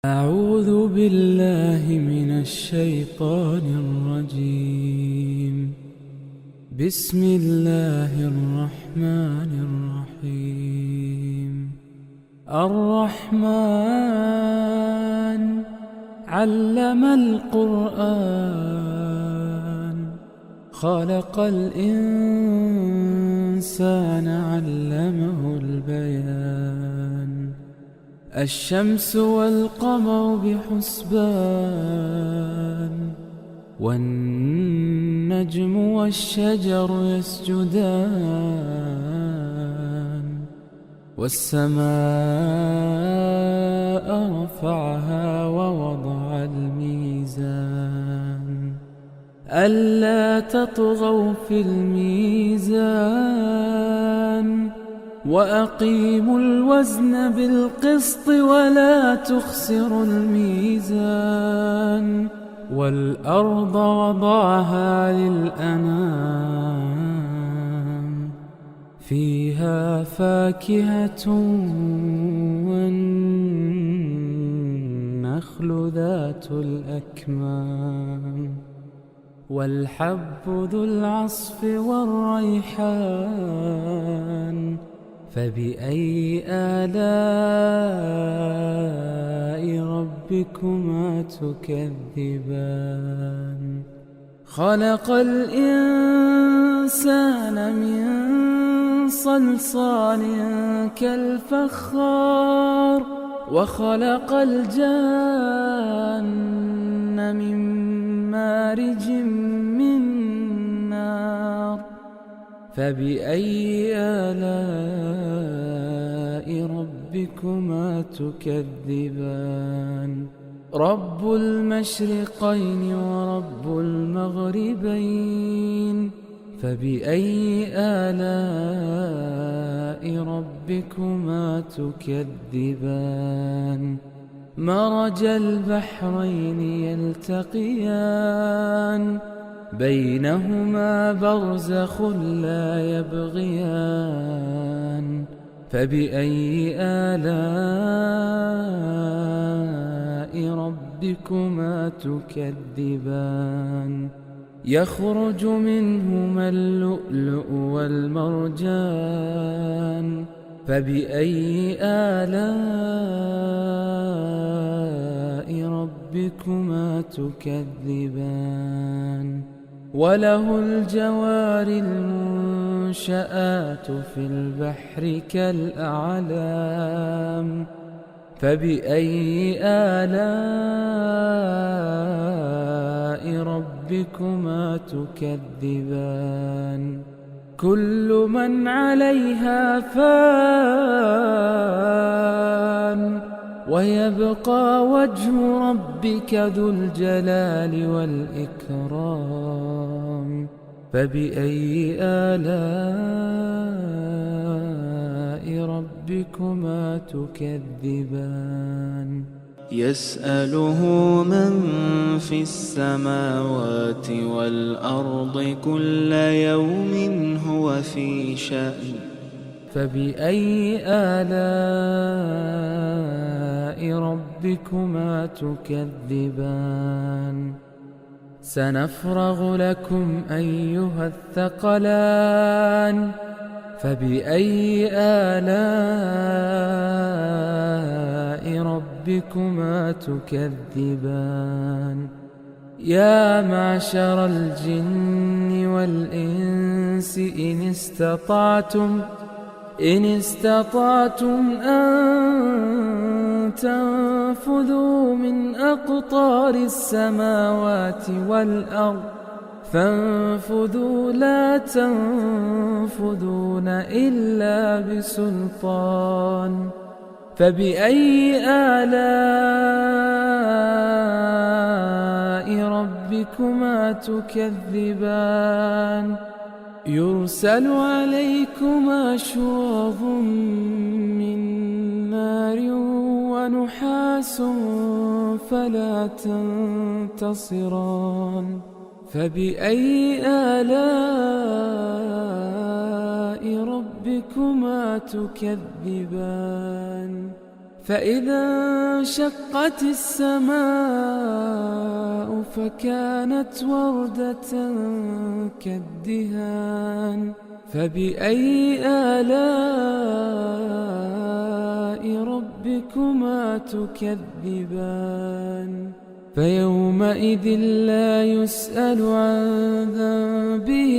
أعوذ بالله من الشيطان الرجيم. بسم الله الرحمن الرحيم. الرحمن علم القرآن، خلق الإنسان علمه البيان. الشمس والقمر بحسبان، والنجم والشجر يسجدان. والسماء رفعها ووضع الميزان، ألا تطغوا في الميزان. وأقيموا الوزن بالقسط ولا تخسروا الميزان. والأرض وضعها للأنام، فيها فاكهة والنخل ذات الأكمام، والحب ذو العصف والريحان. فبأي آلاء ربكما تكذبان؟ خلق الإنسان من صلصال كالفخار، وخلق الجان من مارج من نار. فبأي آلاء ربكما تكذبان؟ رب المشرقين ورب المغربين. فبأي آلاء ربكما تكذبان؟ مرج البحرين يلتقيان، بينهما برزخ لا يبغيان. فبأي آلاء ربكما تكذبان؟ يخرج منهما اللؤلؤ والمرجان. فبأي آلاء ربكما تكذبان؟ وله الجوار المنشآت في البحر كالأعلام. فبأي آلاء ربكما تكذبان؟ كل من عليها فان، ويبقى وجه ربك ذو الجلال والإكرام. فبأي آلاء ربكما تكذبان؟ يسأله من في السماوات والأرض كل يوم هو في شأن. فبأي آلاء ربكما تكذبان؟ سنفرغ لكم أيها الثقلان. فبأي آلاء ربكما تكذبان؟ يا معشر الجن والإنس إن استطعتم أن تنفذوا من أقطار السماوات والأرض فانفذوا، لا تنفذون إلا بسلطان. فبأي آلاء ربكما تكذبان؟ يرسل عليكما شواظ من نار ونحاس فلا تنتصران. فبأي آلاء ربكما تكذبان؟ فإذا انشقت السماء فكانت وردة كالدهان فبأي آلاء ربكما تكذبان فيومئذ لا يسأل عن ذنبه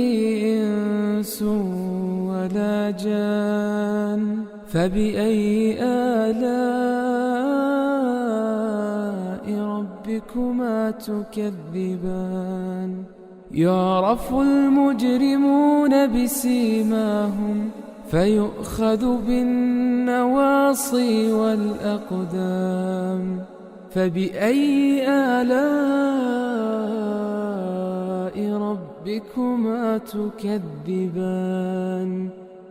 إنس ولا جان فبأي آلاء ربكما تكذبان يعرف المجرمون بسيماهم فيؤخذ بالنواصي والأقدام فبأي آلاء ربكما تكذبان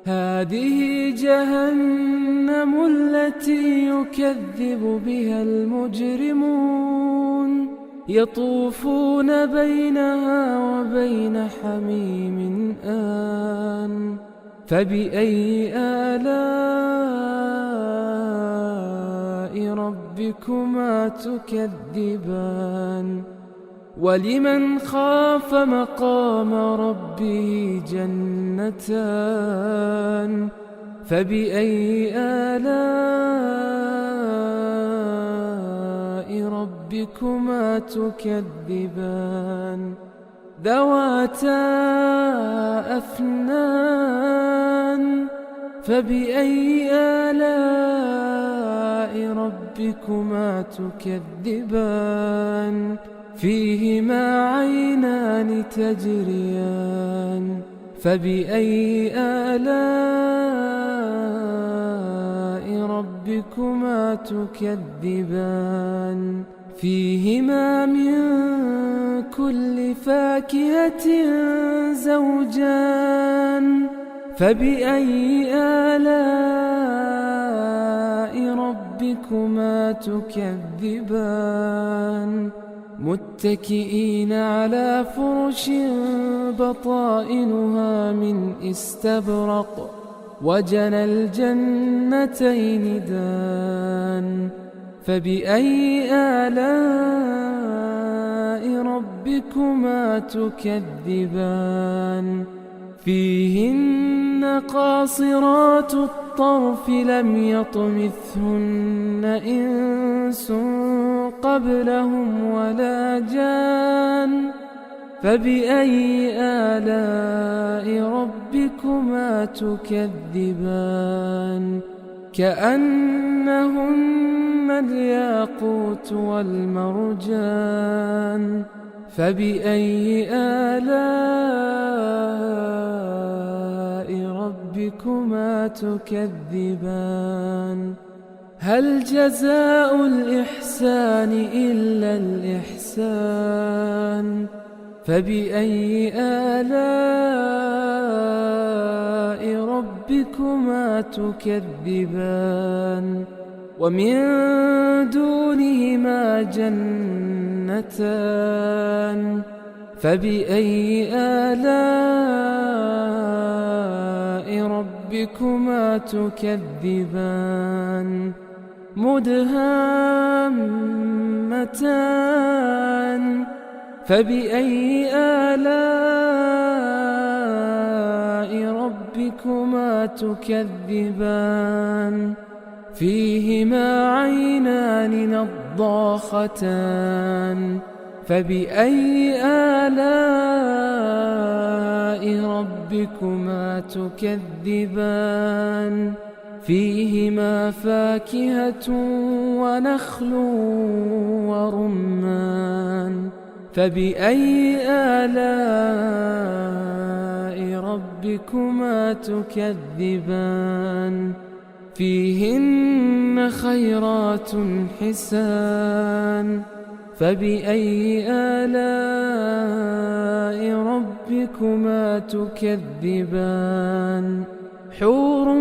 هذه جهنم التي يكذب بها المجرمون يطوفون بينها وبين حميم آن فبأي آلاء ربكما تكذبان ولمن خاف مقام ربه جنتان فبأي آلاء ربكما تكذبان ذواتا أفنان فبأي آلاء ربكما تكذبان فيهما عينان تجريان فبأي آلاء ربكما تكذبان فيهما من كل فاكهة زوجان فبأي آلاء ربكما تكذبان متكئين على فرش بطائنها من استبرق وجنى الجنتين دان فبأي آلاء ربكما تكذبان فيهن قاصرات الطرف لم يطمثهن إنس قبلهم ولا جان فبأي آلاء ربكما تكذبان كأنهن الياقوت والمرجان فبأي آلاء ربكما تكذبان هل جزاء الإحسان إلا الإحسان فبأي آلاء ربكما تكذبان ومن دونهما جنتان فبأي آلاء ربكما تكذبان مدهامتان فبأي آلاء ربكما تكذبان فيهما عينان نضاختان فبأي آلاء ربكما تكذبان فيهما فاكهة ونخل ورمان فبأي آلاء ربكما تكذبان فيهن خيرات حسان فبأي آلاء ربكما تكذبان حور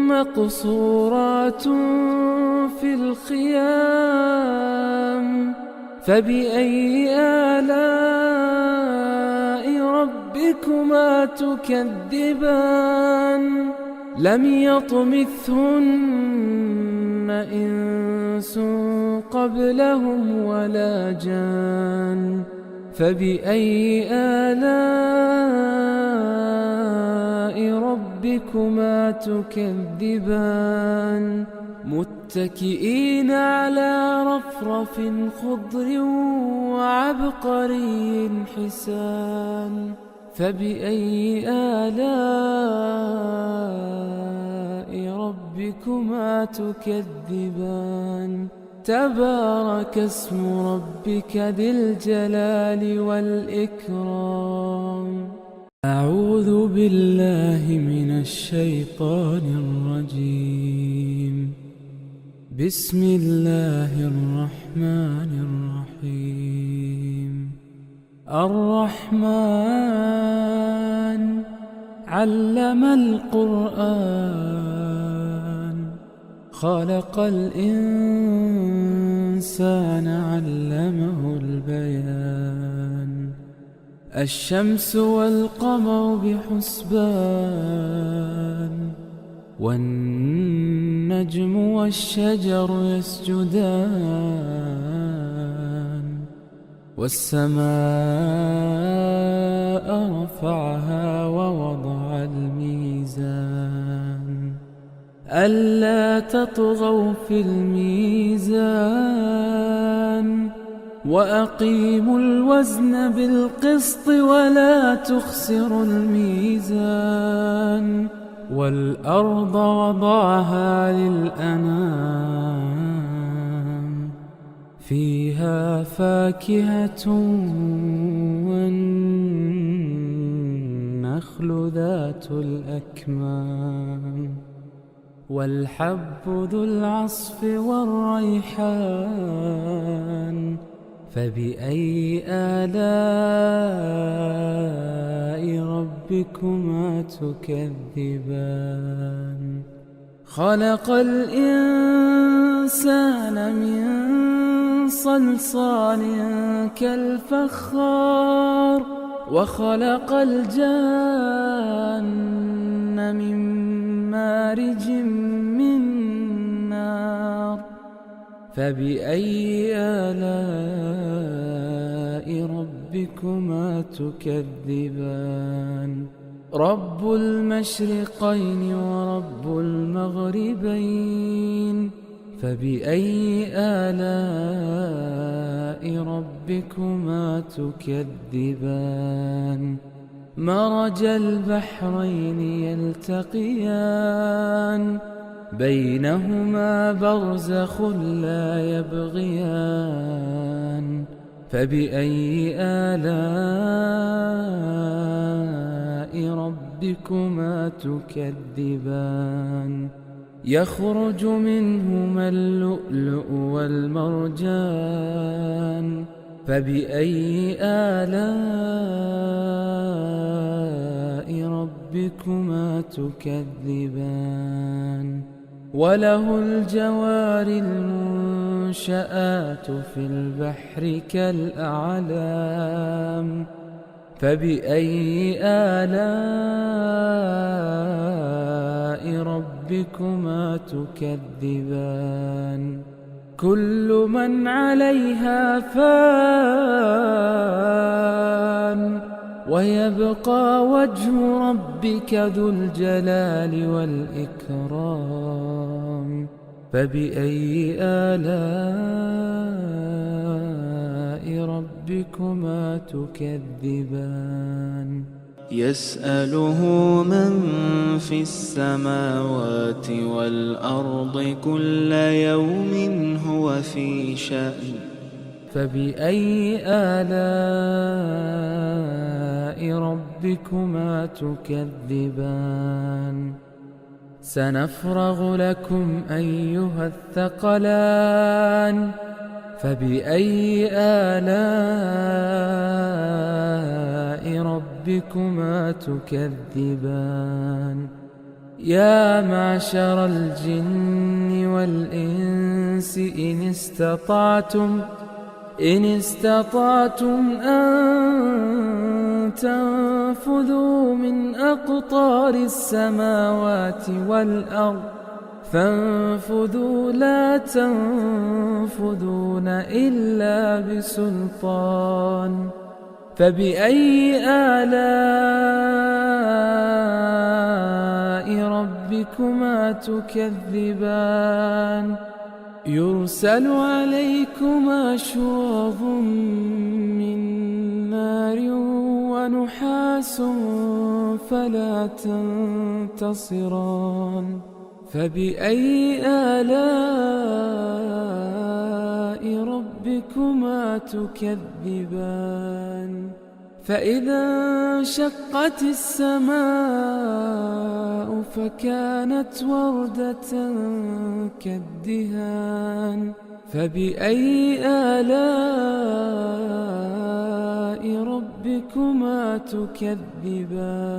مقصورات في الخيام فبأي آلاء ربكما تكذبان لم يطمثهن إنس قبلهم ولا جان فبأي آلاء ربكما تكذبان متكئين على رفرف خضر وعبقري حسان فبأي آلاء ربكما تكذبان تبارك اسم ربك ذي الجلال والإكرام أعوذ بالله من الشيطان الرجيم بسم الله الرحمن الرحيم الرحمن علم القرآن خلق الإنسان علمه البيان الشمس والقمر بحسبان والنجم والشجر يسجدان والسماء رفعها ووضع الميزان ألا تطغوا في الميزان وأقيموا الوزن بالقسط ولا تخسروا الميزان والأرض وضعها للأنام فيها فاكهة والنخل ذات الأكمام والحب ذو العصف والريحان فبأي آلاء ربكما تكذبان خلق الإنسان من صلصال كالفخار وخلق الجان من مارج من نار فبأي آلاء ربكما تكذبان رب المشرقين ورب المغربين فبأي آلاء ربكما تكذبان مرج البحرين يلتقيان بينهما برزخ لا يبغيان فبأي آلاء ربكما تكذبان يخرج منهما اللؤلؤ والمرجان فبأي آلاء ربكما تكذبان وله الجوار المنشآت في البحر كالأعلام فبأي آلاء ربكما تكذبان كل من عليها فان ويبقى وجه ربك ذو الجلال والإكرام فبأي آلاء ربكما تكذبان يسأله من في السماوات والأرض كل يوم هو في شأن فبأي آلاء ربكما تكذبان سنفرغ لكم أيها الثقلان فبأي آلاء ربكما تكذبان يا معشر الجن والإنس إن استطعتم أن تنفذوا من أقطار السماوات والأرض فانفذوا لا تنفذون إلا بسلطان فبأي آلاء ربكما تكذبان يرسل عليكما شواظ من نار ونحاس فلا تنتصران فبأي آلاء ربكما تكذبان فإذا انشقت السماء فكانت وردة كالدهان فبأي آلاء ربكما تكذبان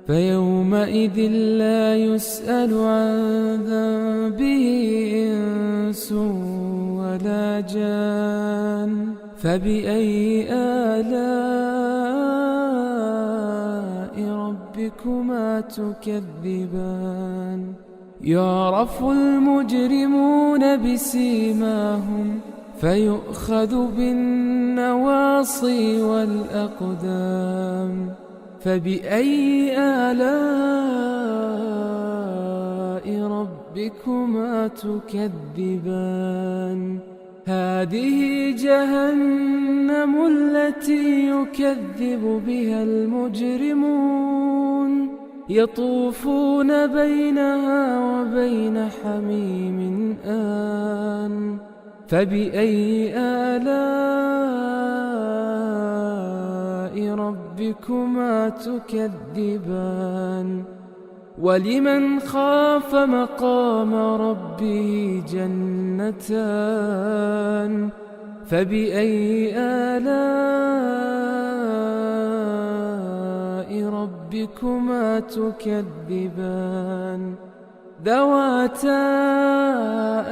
فيومئذ لا يسأل عن ذنبه إنس ولا جان فبأي آلاء ربكما تكذبان يعرف المجرمون بسيماهم فيؤخذ بالنواصي والأقدام فبأي آلاء ربكما تكذبان هذه جهنم التي يكذب بها المجرمون يطوفون بينها وبين حميم آن فبأي آلاء ربكما تكذبان ولمن خاف مقام ربه جنتان فبأي آلاء ربكما تكذبان ذواتا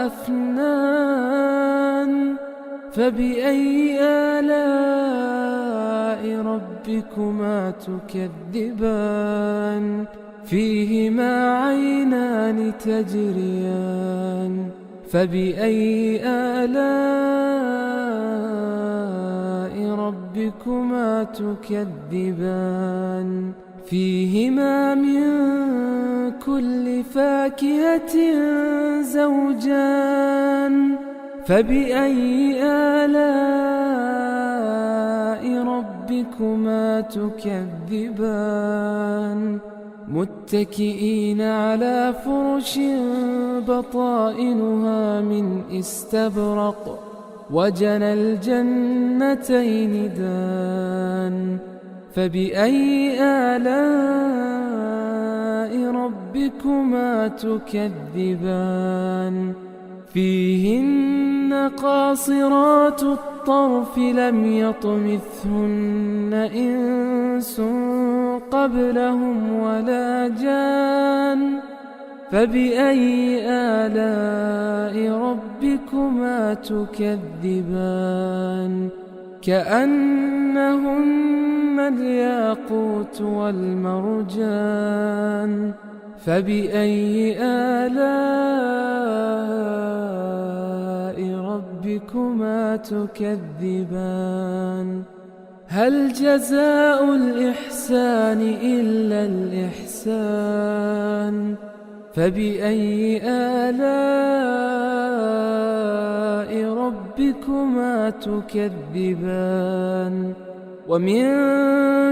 أفنان فبأي آلاء ربكما تكذبان فيهما عينان تجريان فبأي آلاء ربكما تكذبان فيهما من كل فاكهة زوجان فبأي آلاء ربكما تكذبان متكئين على فرش بطائنها من استبرق وجنى الجنتين دان فبأي آلاء ربكما تكذبان فيهن قاصرات الطرف لم يطمثهن إنس قبلهم ولا جان فبأي آلاء ربكما تكذبان كأنهن الياقوت والمرجان فبأي آلاء ربكما تكذبان هل جزاء الإحسان إلا الإحسان فبأي آلاء ربكما تكذبان ومن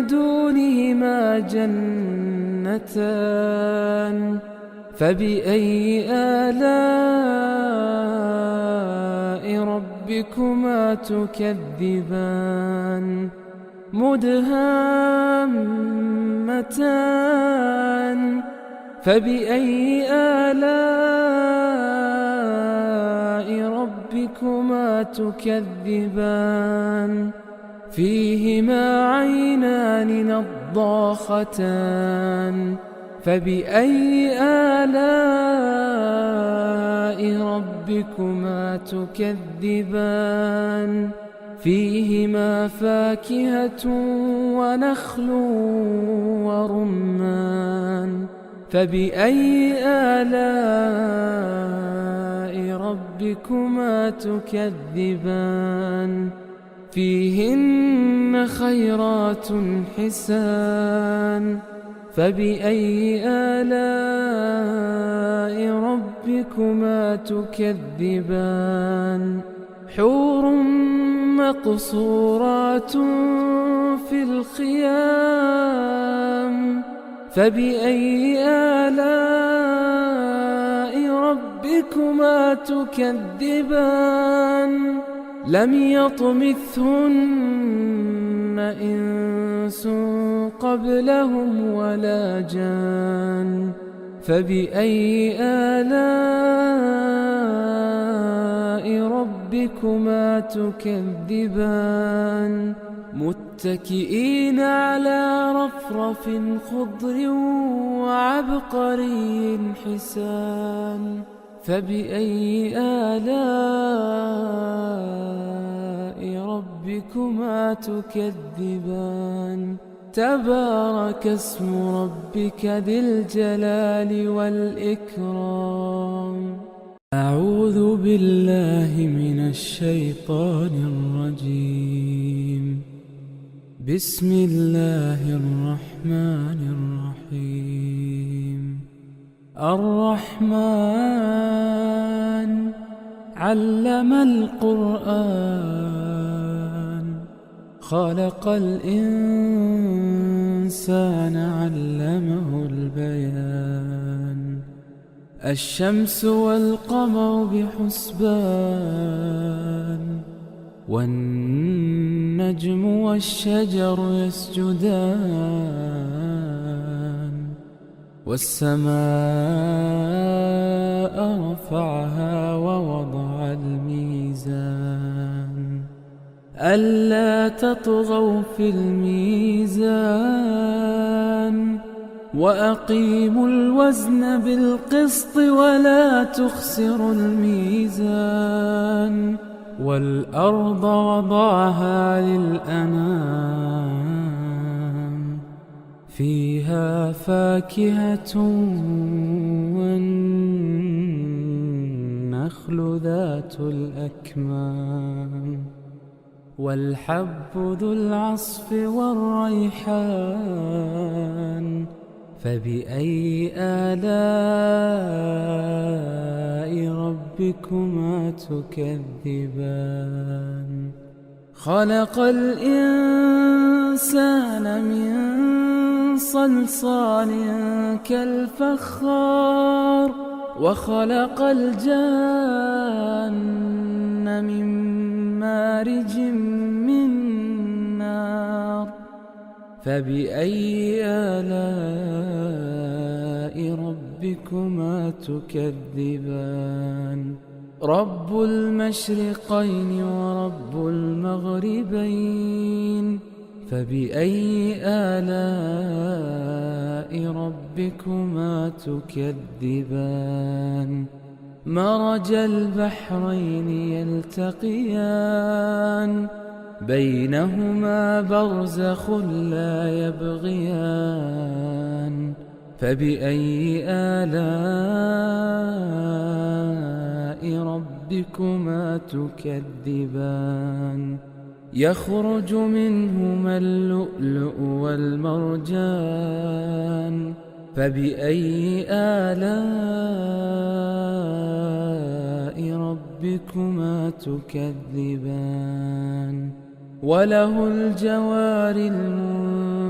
دونهما جنتان فبأي آلاء ربكما تكذبان مدهامتان فبأي آلاء ربكما تكذبان فيهما عينان نضاختان فبأي آلاء ربكما تكذبان فيهما فاكهة ونخل ورمان فبأي آلاء ربكما تكذبان فيهن خيرات حسان فبأي آلاء ربكما تكذبان حور مقصورات في الخيام فبأي آلاء ربكما تكذبان لم يطمثهن إنس قبلهم ولا جان فبأي آلاء ربكما تكذبان متكئين على رفرف خضر وعبقري حسان فبأي آلاء ربكما تكذبان تبارك اسم ربك ذي الجلال والإكرام أعوذ بالله من الشيطان الرجيم بسم الله الرحمن الرحيم الرحمن علم القرآن خلق الإنسان علمه البيان الشمس والقمر بحسبان والنجم والشجر يسجدان والسماء رفعها ووضع الميزان ألا تطغوا في الميزان وأقيموا الوزن بالقسط ولا تخسروا الميزان والأرض وضعها للأنام فيها فاكهة والنخل ذات الأكمام والحب ذو العصف والريحان فبأي آلاء ربكما تكذبان خلق الإنسان من صلصال كالفخار وخلق الجان من مارج من نار فبأي آلاء ربكما تكذبان رب المشرقين ورب المغربين فبأي آلاء ربكما تكذبان مرج البحرين يلتقيان بينهما برزخ لا يبغيان فبأي آلاء ربكما تكذبان يخرج منهما اللؤلؤ والمرجان فبأي آلاء ربكما تكذبان وله الجوار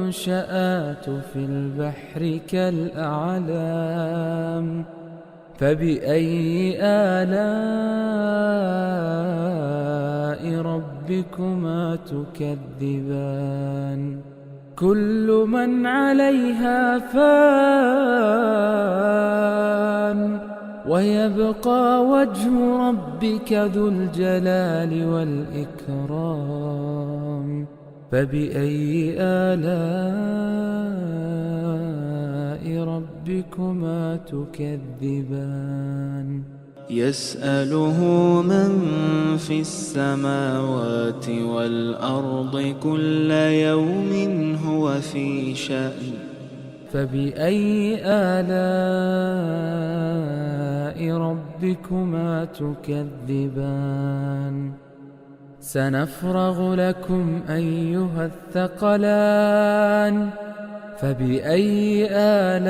المنشآت في البحر كالأعلام فبأي آلاء ربكما تكذبان كل من عليها فان ويبقى وجه ربك ذو الجلال والإكرام فبأي آلاء ربكما تكذبان يسأله من في السماوات والأرض كل يوم هو في شأن فبأي آلاء ربكما تكذبان سنفرغ لكم أيها الثقلان فبأي آلاء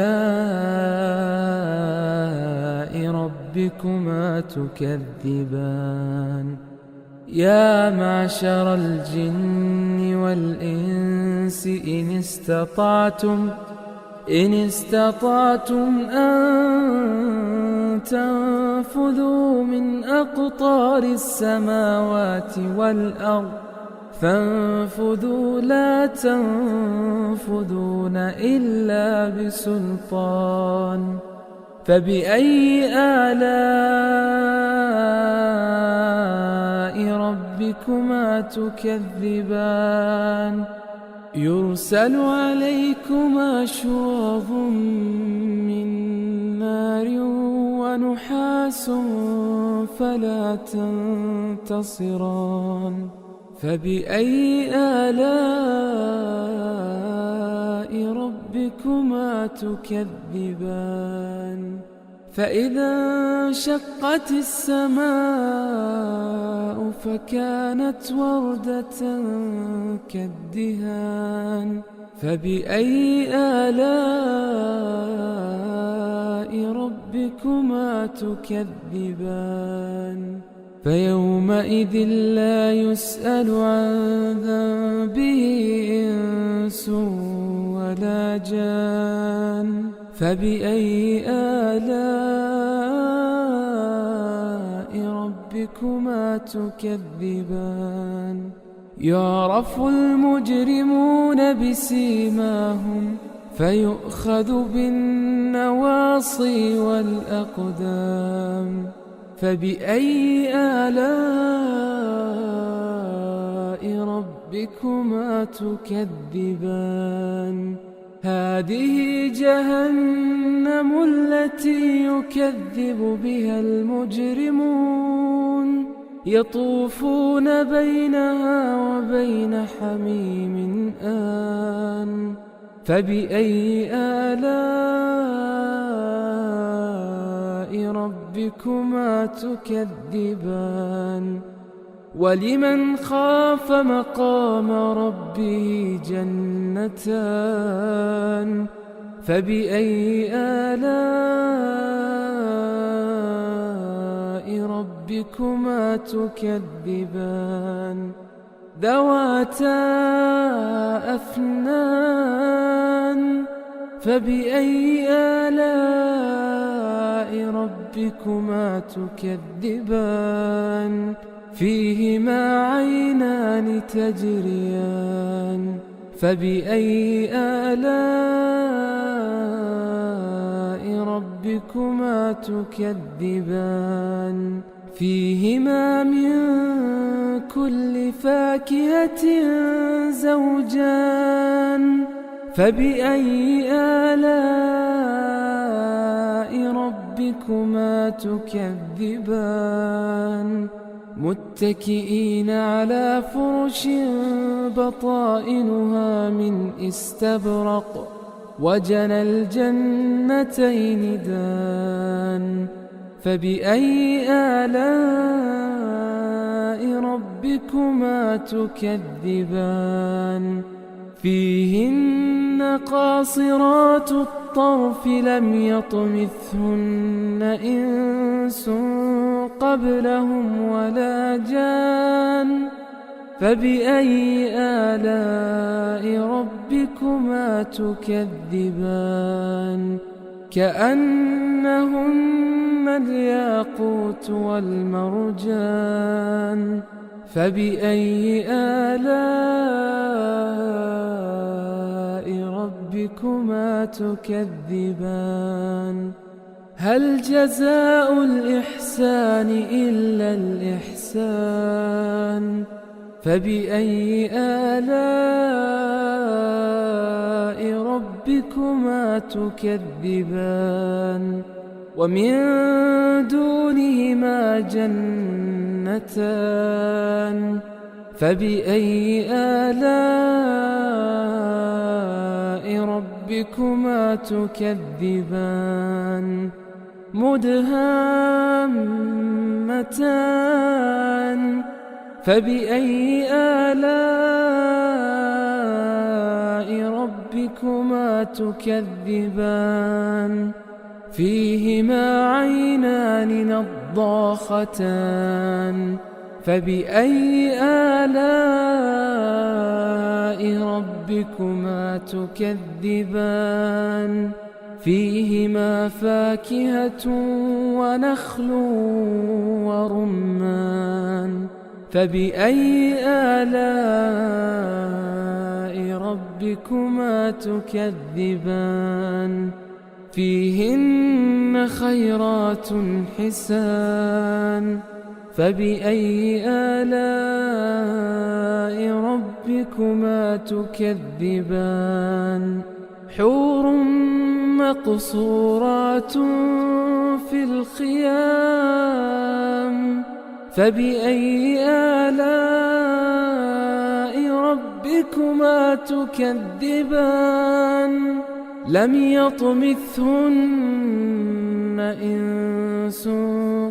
ربكما تكذبان يا معشر الجن والإنس إن استطعتم أن تنفذوا من أقطار السماوات والأرض فانفذوا لا تنفذون إلا بسلطان فبأي آلاء ربكما تكذبان يرسل عليكما شواظ من نار ونحاس فلا تنتصران فبأي آلاء ربكما تكذبان فإذا انشقت السماء فكانت وردة كالدهان فبأي آلاء ربكما تكذبان فيومئذ لا يسأل عن ذنبه إنس ولا جان فبأي آلاء ربكما تكذبان يعرف المجرمون بسيماهم فيؤخذ بالنواصي والأقدام فبأي آلاء ربكما تكذبان هذه جهنم التي يكذب بها المجرمون يطوفون بينها وبين حميم آن فبأي آلاء ربكما تكذبان ولمن خاف مقام ربه جنتان فبأي آلاء ربكما تكذبان ذواتا أفنان فبأي آلاء ربكما تكذبان فيهما عينان تجريان فبأي آلاء ربكما تكذبان فيهما من كل فاكهة زوجان فبأي آلاء ربكما تكذبان متكئين على فرش بطائنها من استبرق وجنى الجنتين دان فبأي آلاء ربكما تكذبان فيهن قاصرات الطرف لم يطمثهن إنس قبلهم ولا جان فبأي آلاء ربكما تكذبان كأنهن الياقوت والمرجان فبأي آلاء ربكما تكذبان هل جزاء الإحسان إلا الإحسان فبأي آلاء ربكما تكذبان ومن دونهما جنتان فبأي آلاء ربكما ربكما تكذبان مدهامتان فبأي آلاء ربكما تكذبان فيهما عينان نضاختان فبأي آلاء ربكما تكذبان فيهما فاكهة ونخل ورمان فبأي آلاء ربكما تكذبان فيهن خيرات حسان فبأي آلاء ربكما تكذبان حور مقصورات في الخيام فبأي آلاء ربكما تكذبان لم يطمثهن إنس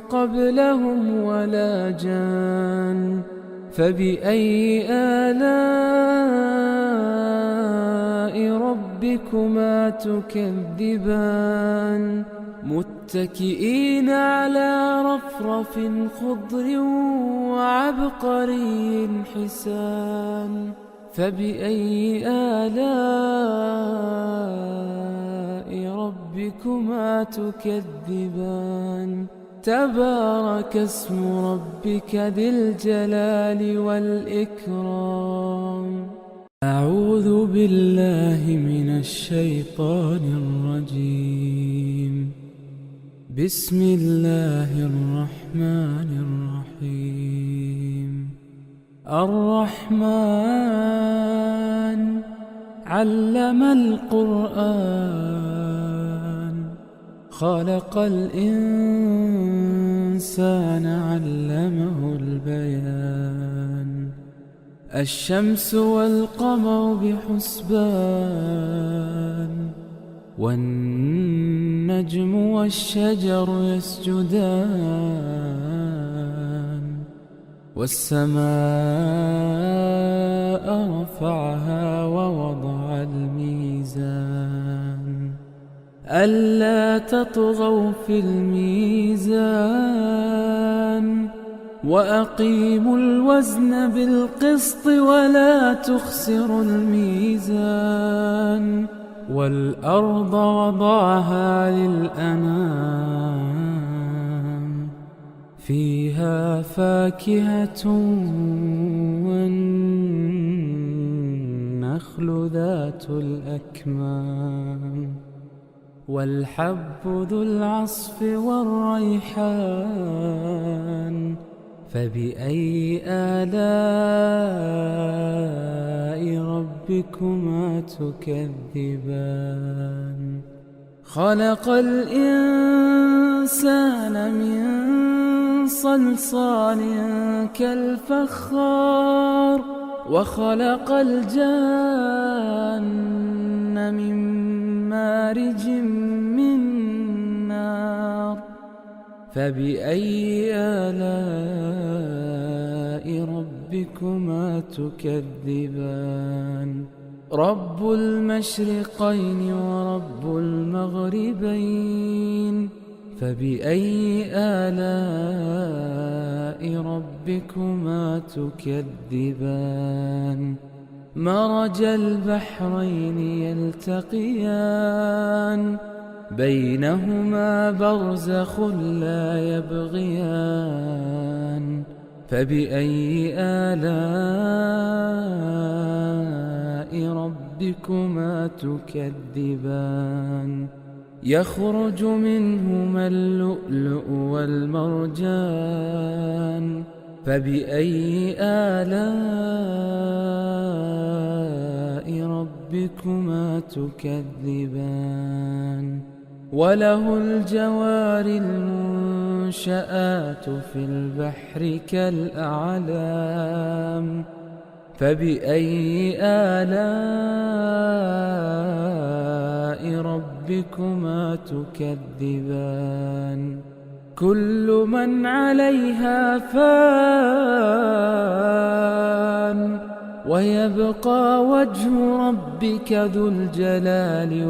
قبلهم ولا جان فبأي آلاء ربكما تكذبان متكئين على رفرف خضر وعبقري حسان فبأي آلاء ربكما تكذبان تبارك اسم ربك ذي الجلال والإكرام أعوذ بالله من الشيطان الرجيم بسم الله الرحمن الرحيم الرحمن علم القرآن خلق الإنسان علمه البيان الشمس والقمر بحسبان والنجم والشجر يسجدان والسماء رفعها ووضع الميزان ألا تطغوا في الميزان وأقيموا الوزن بالقسط ولا تخسروا الميزان والأرض وضعها للأنام فيها فاكهة والنخل ذات الأكمام والحب ذو العصف والريحان فبأي آلاء ربكما تكذبان خلق الإنسان من صلصال كالفخار وخلق الجان من مارج من نار فبأي آلاء ربكما تكذبان رب المشرقين ورب المغربين فبأي آلاء ربكما تكذبان مرج البحرين يلتقيان بينهما برزخ لا يبغيان فبأي آلاء ربكما تكذبان يخرج منهما اللؤلؤ والمرجان فبأي آلاء ربكما تكذبان وله الجوار المنشآت في البحر كالأعلام فبأي آلاء ربكما تكذبان كل من عليها فان ويبقى وجه ربك ذو الجلال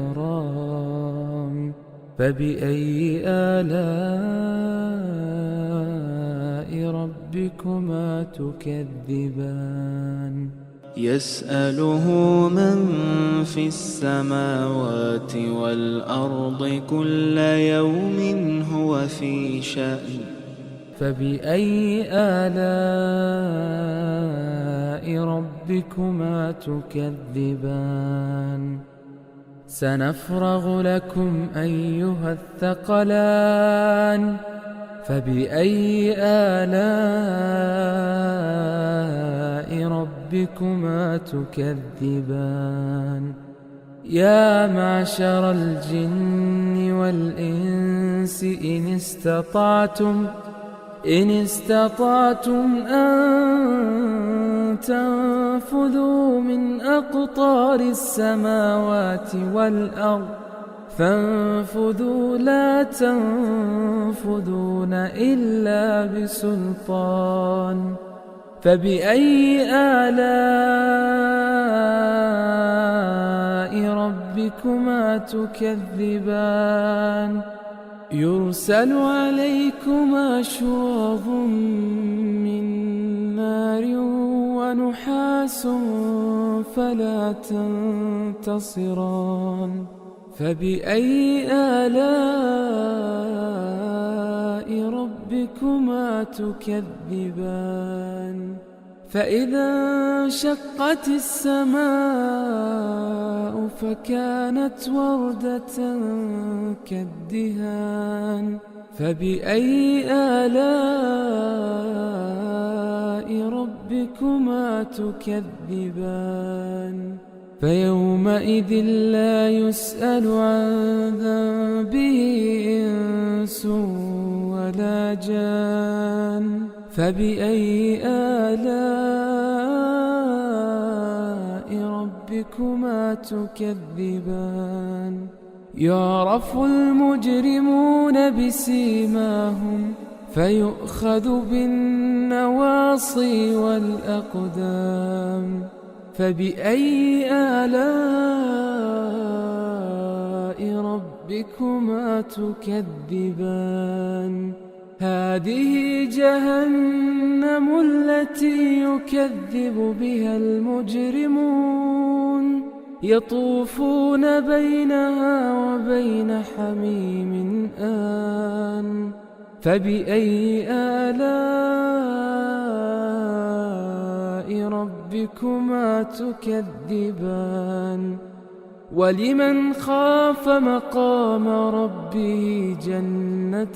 والإكرام فبأي آلاء ربكما تكذبان يسأله من في السماوات والأرض كل يوم هو في شأن فبأي آلاء ربكما تكذبان سنفرغ لكم أيها الثقلان فبأي آلاء ربكما تكذبان يا معشر الجن والإنس إن استطعتم أن تنفذوا من أقطار السماوات والأرض فانفذوا لا تنفذون إلا بسلطان فبأي آلاء ربكما تكذبان يرسل عليكما شواظ من نار ونحاس فلا تنتصران فبأي آلاء ربكما تكذبان فإذا انشقت السماء فكانت وردة كالدهان فبأي آلاء ربكما تكذبان فيومئذ لا يسأل عن ذنبه إنس ولا جان فبأي آلاء ربكما تكذبان يعرف المجرمون بسيماهم فيؤخذ بالنواصي والأقدام فبأي آلاء ربكما تكذبان هذه جهنم التي يكذب بها المجرمون يطوفون بينها وبين حميم آن فبأي آلاء ربكما تكذبان ولمن خاف مقام ربه جنتان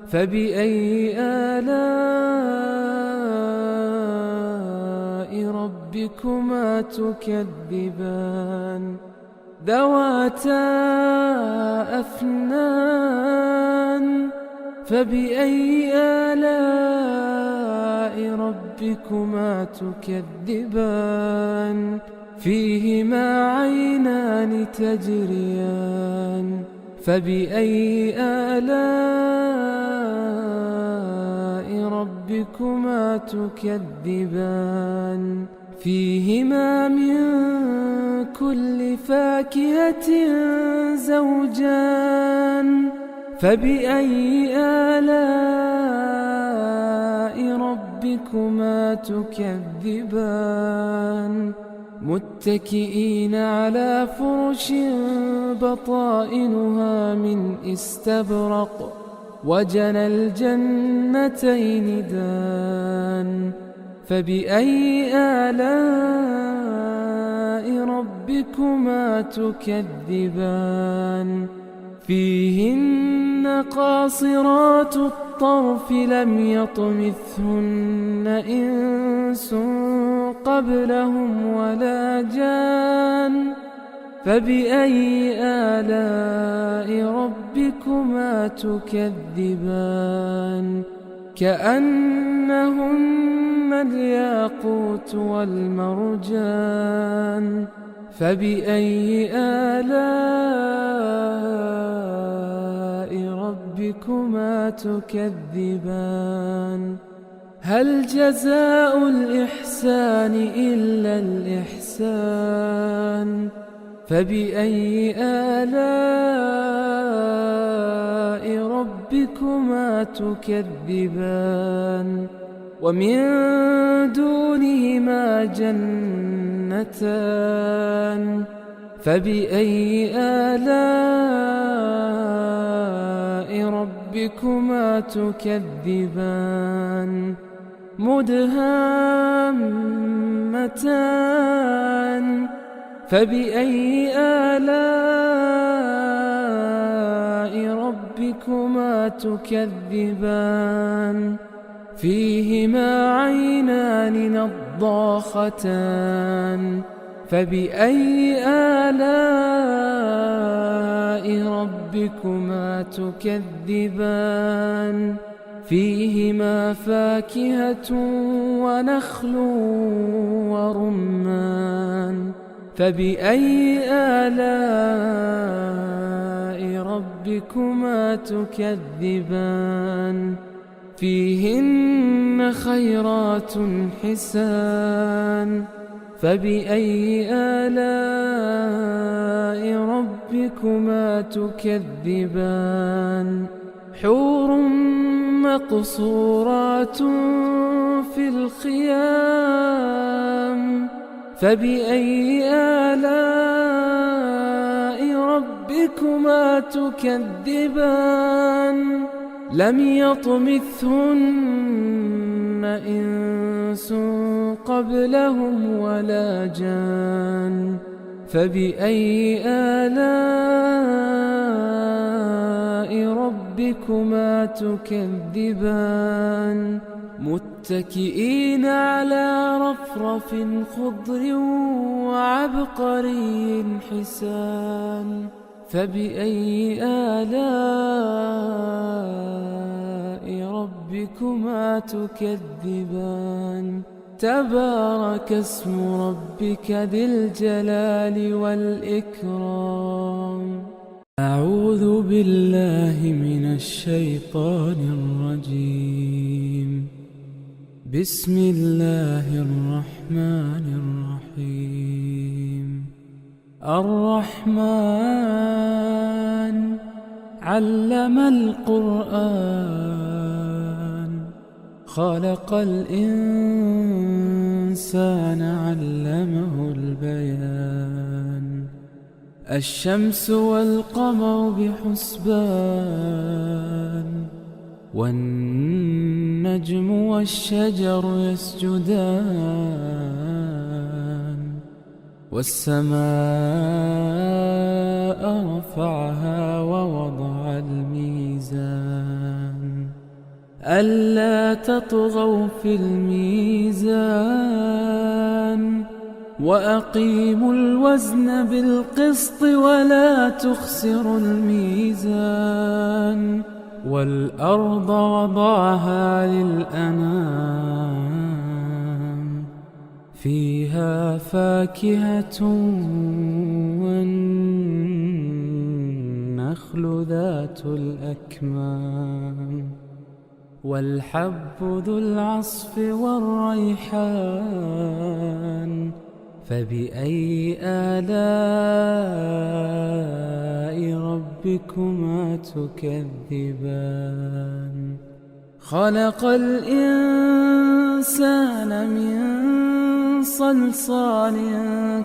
فبأي آلاء ربكما تكذبان ذواتا أفنان فبأي آلاء ربكما تكذبان فيهما عينان تجريان فبأي آلاء ربكما تكذبان فيهما من كل فاكهة زوجان فبأي آلاء ربكما تكذبان متكئين على فرش بطائنها من استبرق وجنى الجنتين دان فبأي آلاء ربكما تكذبان فيهن قاصرات الطرف لم يطمثهن إنس قبلهم ولا جان فبأي آلاء ربكما تكذبان كأنهن الياقوت والمرجان فبأي آلاء ربكما تكذبان هل جزاء الإحسان إلا الإحسان فبأي آلاء ربكما تكذبان ومن دونهما جنتان فبأي آلاء ربكما تكذبان مدهامتان فبأي آلاء ربكما تكذبان فيهما عينان نضاختان فبأي آلاء ربكما تكذبان فيهما فاكهة ونخل ورمان فبأي آلاء ربكما تكذبان فيهن خيرات حسان فبأي آلاء ربكما تكذبان حور مقصورات في الخيام فبأي آلاء ربكما تكذبان لم يطمثهن إنس قبلهم ولا جان فبأي آلاء ربكما تكذبان متكئين على رفرف خضر وعبقري حسان فبأي آلاء ربكما تكذبان تبارك اسم ربك ذي الجلال والإكرام أعوذ بالله من الشيطان الرجيم بسم الله الرحمن الرحيم الرحمن علم القرآن خلق الإنسان علمه البيان الشمس والقمر بحسبان والنجم والشجر يسجدان والسماء رفعها ووضع الميزان ألا تطغوا في الميزان وأقيموا الوزن بالقسط ولا تخسروا الميزان والأرض وضعها للأنام فيها فاكهة والنخل ذات الأكمام والحب ذو العصف والريحان فبأي آلاء ربكما تكذبان خلق الإنسان من صلصال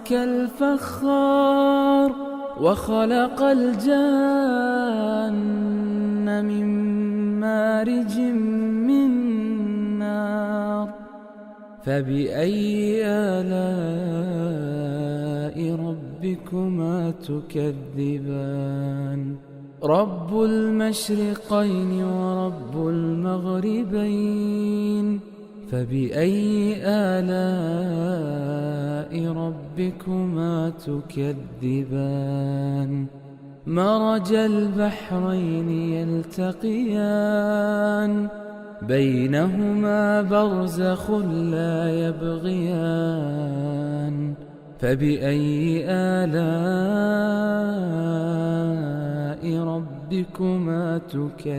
كالفخار وخلق الجان من مارج من نار فبأي آلاء ربكما تكذبان رب المشرقين ورب المغربين فبأي آلاء ربكما تكذبان مرج البحرين يلتقيان بينهما برزخ لا يبغيان فبأي آلاء ربكما تكذبان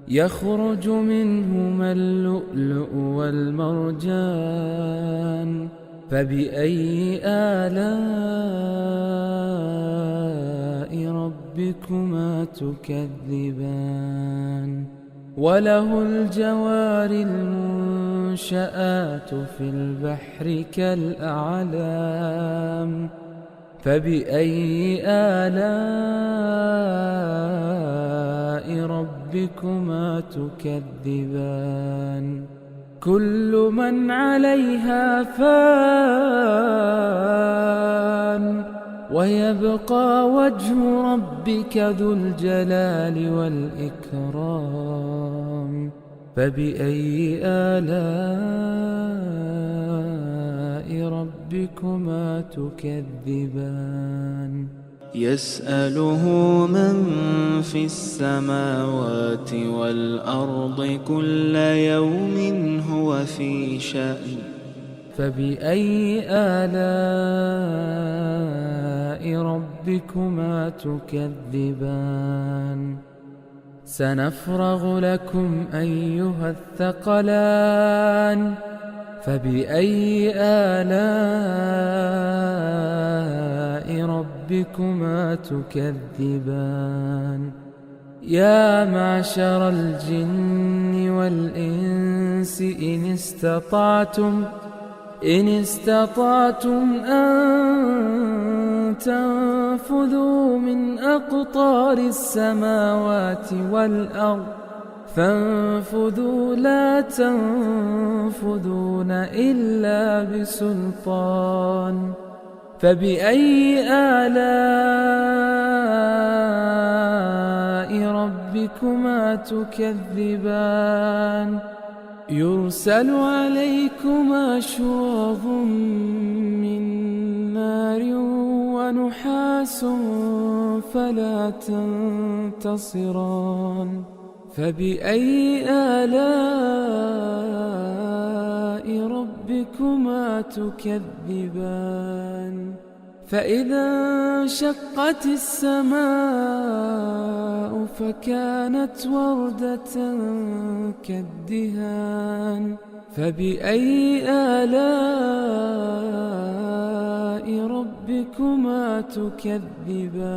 يخرج منهما اللؤلؤ والمرجان فبأي آلاء ربكما تكذبان وله الجوار المنشآت في البحر كالأعلام فبأي آلاء ربكما تكذبان كل من عليها فان ويبقى وجه ربك ذو الجلال والإكرام فبأي آلاء ربكما تكذبان يسأله من في السماوات والأرض كل يوم هو في شأن فبأي آلاء ربكما تكذبان سنفرغ لكم أيها الثقلان فبأي آلاء ربكما تكذبان يا معشر الجن والإنس إن استطعتم أن تنفذوا من أقطار السماوات والأرض فانفذوا لا تنفذون إلا بسلطان فبأي آلاء ربكما تكذبان يرسل عليكما شواظ من نار ونحاس فلا تنتصران فبأي آلاء ربكما تكذبان فإذا انشقت السماء فكانت وردة كالدهان فبأي آلاء ربكما تكذبان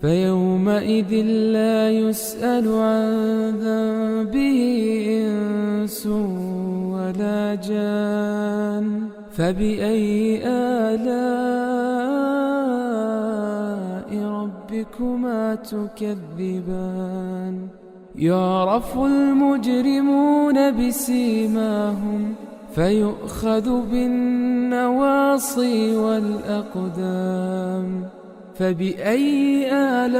فيومئذ لا يسأل عن ذنبه إنس ولا جان فبأي آلاء ربكما تكذبان يعرف المجرمون بسيماهم فيؤخذ بالنواصي والأقدام فبأي آلاء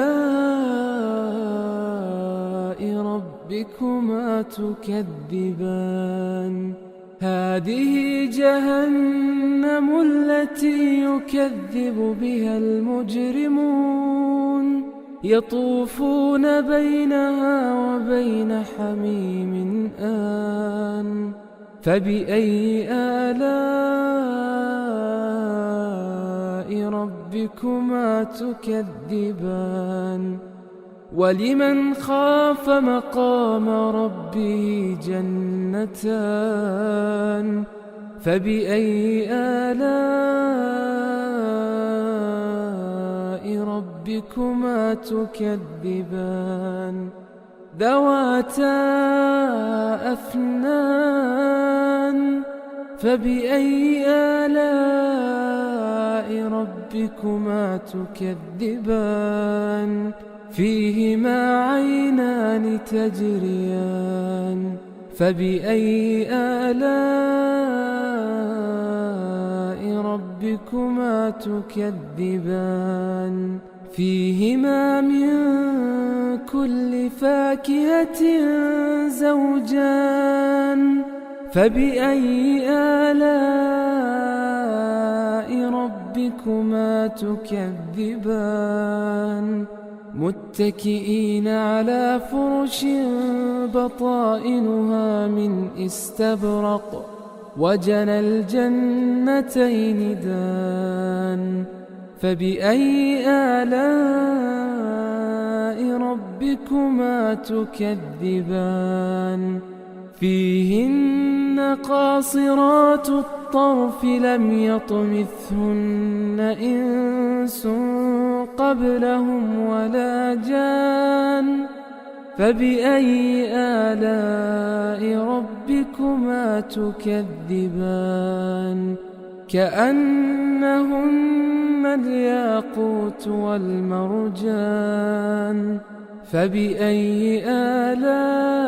ربكما تكذبان هذه جهنم التي يكذب بها المجرمون يطوفون بينها وبين حميم آن فبأي آلاء ربكما تكذبان ولمن خاف مقام ربه جنتان فبأي آلاء ربكما تكذبان ذواتا أفنان فبأي آلاء ربكما تكذبان فيهما عينان تجريان فبأي آلاء ربكما تكذبان فيهما من كل فاكهة زوجان فبأي آلاء ربكما تكذبان متكئين على فرش بطائنها من استبرق وجنى الجنتين دان فبأي آلاء ربكما تكذبان فيهن قاصرات الطرف لم يطمثهن إنس قبلهم ولا جان فبأي آلاء ربكما تكذبان كأنهن الياقوت والمرجان فبأي آلاء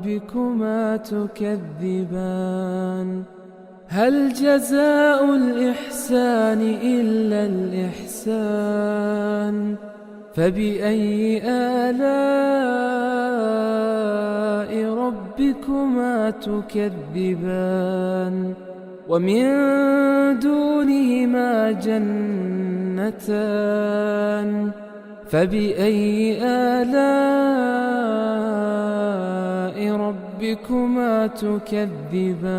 ربكما تكذبان هل جزاء الإحسان إلا الإحسان فبأي آلاء ربكما تكذبان ومن دونهما جنتان فبأي آلاء ربكما تكذبان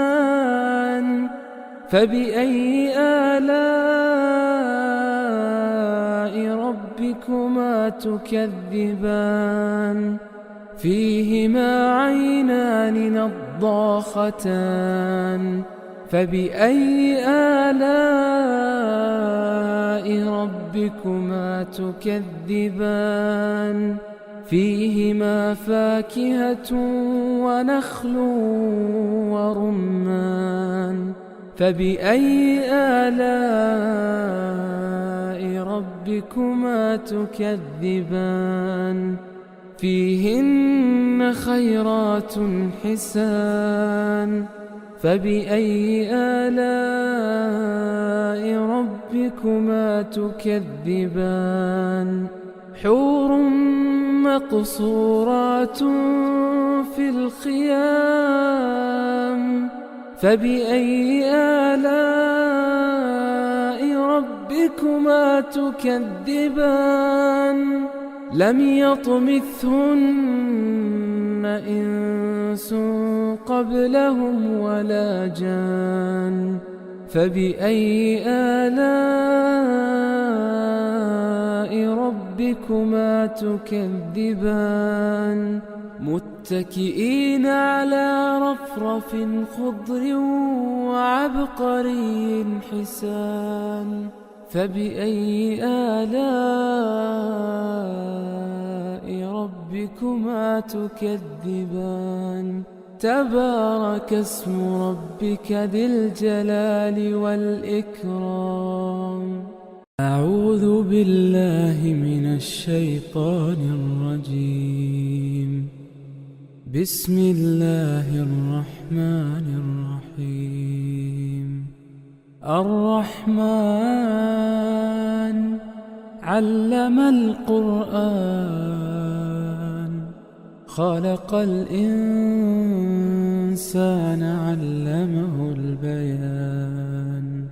مدهامتان فبأي آلاء ربكما تكذبان فيهما عينان نضاختان فبأي آلاء ربكما تكذبان فيهما فاكهة ونخل ورمان فبأي آلاء ربكما تكذبان فيهن خيرات حسان فبأي آلاء ربكما تكذبان حور مقصورات في الخيام فبأي آلاء ربكما تكذبان لم يطمثهن إنس قبلهم ولا جان فبأي آلاء ربكما تكذبان متكئين على رفرف خضر وعبقري حسان فبأي آلاء ربكما تكذبان تبارك اسم ربك ذي الجلال والإكرام أعوذ بالله من الشيطان الرجيم بسم الله الرحمن الرحيم الرحمن علم القرآن خلق الإنسان علمه البيان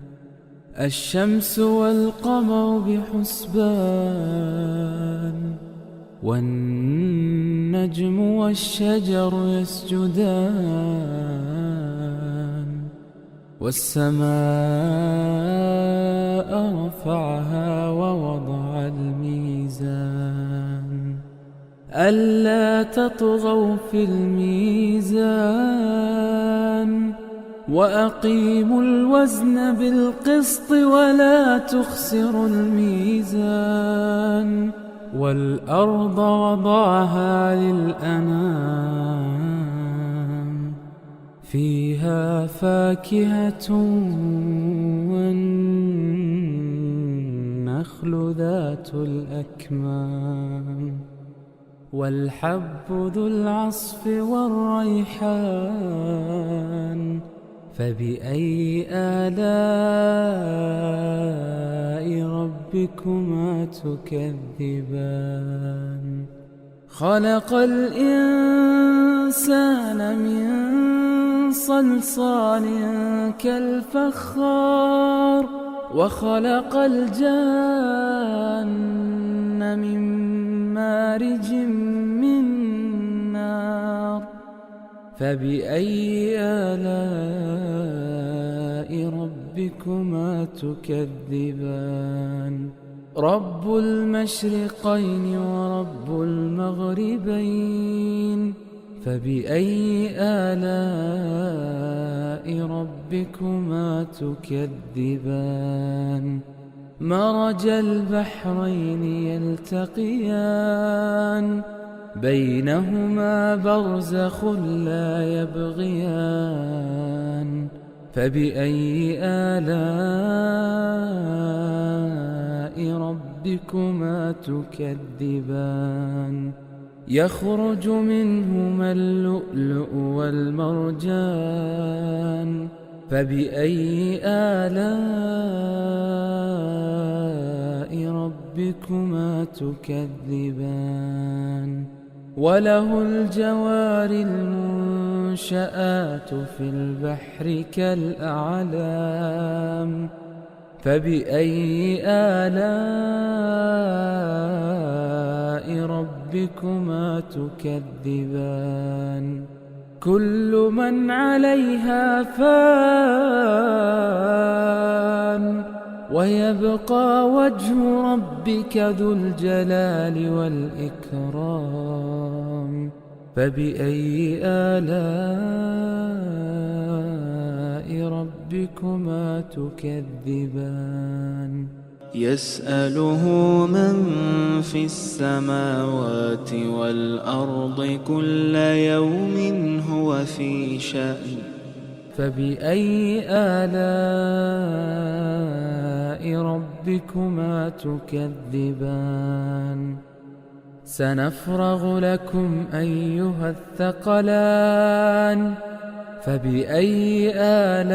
الشمس والقمر بحسبان والنجم والشجر يسجدان والسماء رفعها ووضع الميزان ألا تطغوا في الميزان وأقيموا الوزن بالقسط ولا تخسروا الميزان والأرض وضعها للأنام فيها فاكهة والنخل ذات الأكمام والحب ذو العصف والريحان فبأي آلاء ربكما تكذبان خلق الإنسان من صلصال كالفخار وخلق الجن من مارج من نار فبأي آلاء ربكما تكذبان رب المشرقين ورب المغربين فبأي آلاء ربكما تكذبان مرج البحرين يلتقيان بينهما برزخ لا يبغيان فبأي آلاء ربكما تكذبان يخرج منهما اللؤلؤ والمرجان فبأي آلاء ربكما تكذبان وله الجوار المنشآت في البحر كالأعلام فبأي آلاء ربكما تكذبان كل من عليها فان ويبقى وجه ربك ذو الجلال والإكرام فبأي آلاء ربكما تكذبان يسأله من في السماوات والأرض كل يوم هو في شأن فبأي آلاء ربكما تكذبان سنفرغ لكم أيها الثقلان فبأي آلاء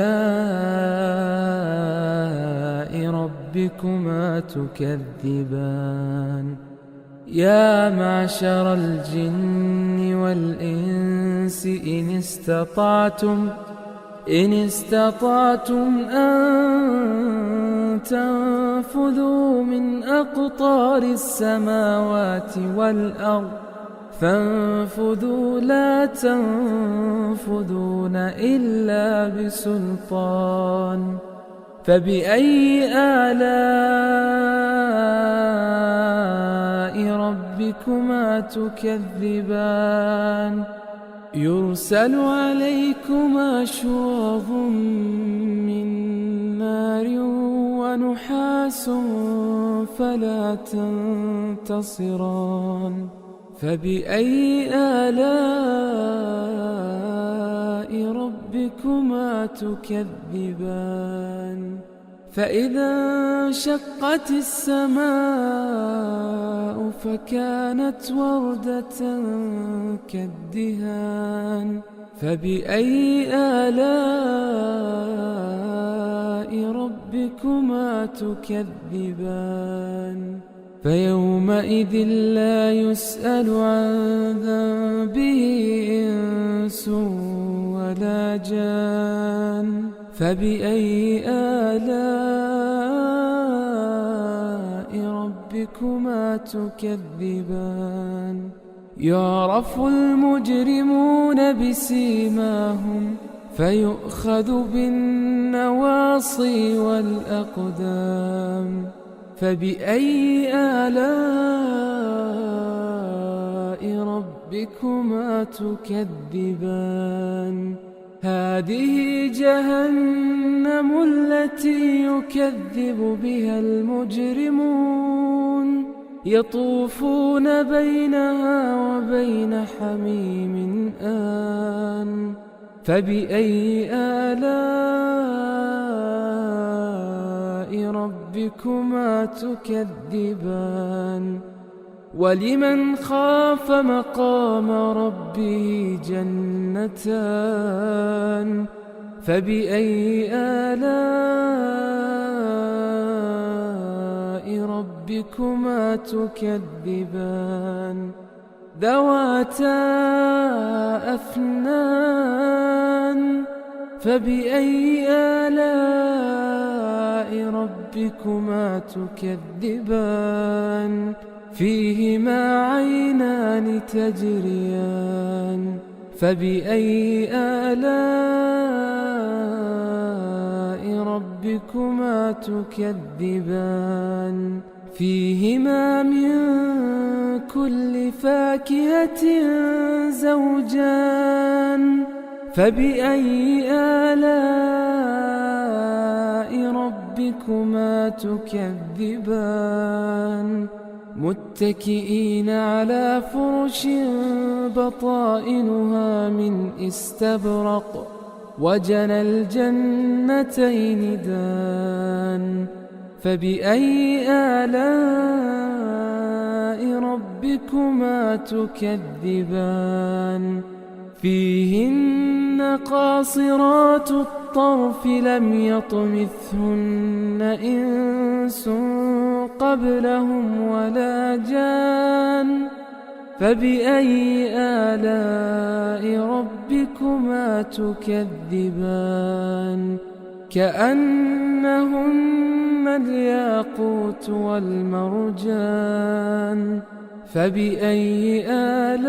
ربكما تكذبان يا معشر الجن والإنس إن استطعتم أن تنفذوا من أقطار السماوات والأرض فانفذوا لا تنفذون إلا بسلطان فبأي آلاء ربكما تكذبان يرسل عليكما شواظ من نار ونحاس فلا تنتصران فبأي آلاء ربكما تكذبان فإذا انشقت السماء فكانت وردة كالدهان فبأي آلاء ربكما تكذبان فيومئذ لا يسأل عن ذنبه إنس ولا جان فبأي آلاء ربكما تكذبان يعرف المجرمون بسيماهم فيؤخذ بالنواصي والأقدام فبأي آلاء ربكما تكذبان هذه جهنم التي يكذب بها المجرمون يطوفون بينها وبين حميم آن فبأي آلاء ربكما تكذبان ولمن خاف مقام ربه جنتان فبأي آلاء ربكما تكذبان ذواتا أفنان فبأي آلاء ربكما تكذبان فيهما عينان تجريان فبأي آلاء ربكما تكذبان فيهما من كل فاكهة زوجان فبأي آلاء ربكما تكذبان متكئين على فرش بطائنها من استبرق وجنى الجنتين دان فبأي آلاء ربكما تكذبان فيهن قاصرات الطرف لم يطمثهن إنس قبلهم ولا جان فبأي آلاء ربكما تكذبان كأنهن الياقوت والمرجان فبأي آلاء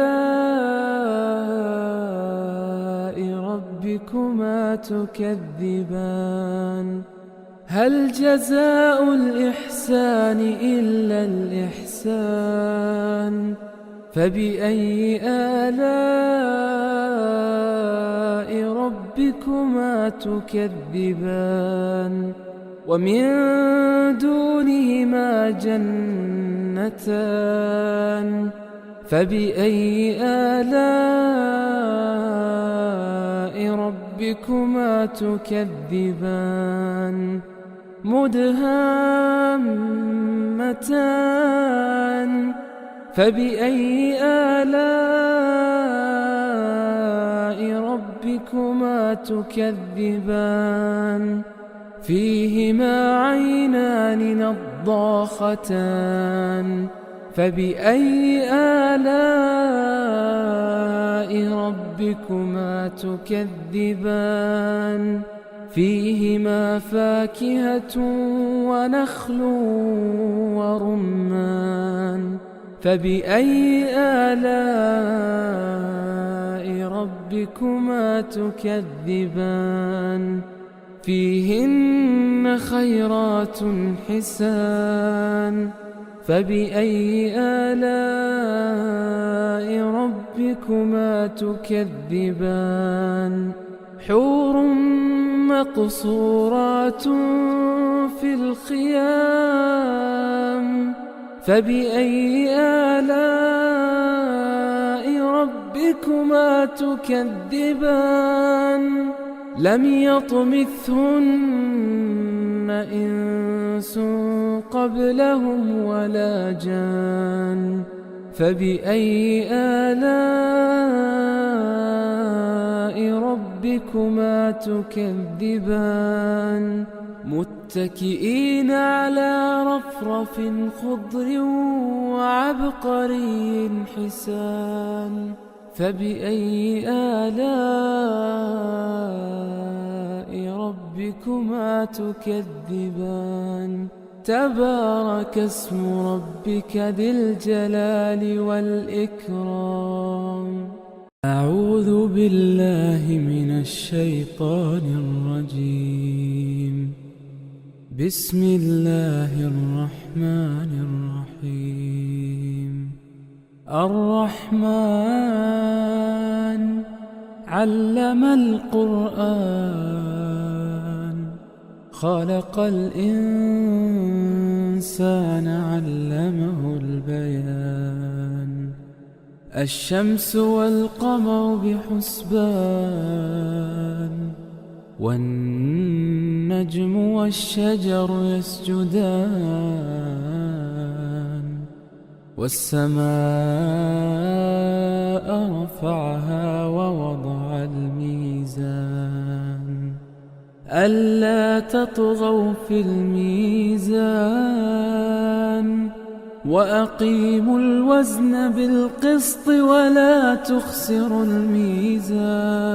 ربكما تكذبان هل جزاء الإحسان إلا الإحسان فبأي آلاء ربكما تكذبان ومن دونهما جنتان فبأي آلاء ربكما تكذبان مدهامتان فبأي آلاء ربكما تكذبان فيهما عينان نضاختان فبأي آلاء ربكما تكذبان فيهما فاكهة ونخل ورمان فبأي آلاء ربكما تكذبان فيهن خيرات حسان فبأي آلاء ربكما تكذبان حور مقصورات في الخيام فبأي آلاء ربكما تكذبان لم يطمثهن إنس قبلهم ولا جان فبأي آلاء ربكما تكذبان متكئين على رفرف خضر وعبقري حسان فبأي آلاء ربكما تكذبان تبارك اسم ربك ذي الجلال والإكرام أعوذ بالله من الشيطان الرجيم بسم الله الرحمن الرحيم الرحمن علم القرآن خلق الإنسان علمه البيان الشمس والقمر بحسبان والنجم والشجر يسجدان والسماء رفعها ووضع الميزان ألا تطغوا في الميزان وأقيموا الوزن بالقسط ولا تخسروا الميزان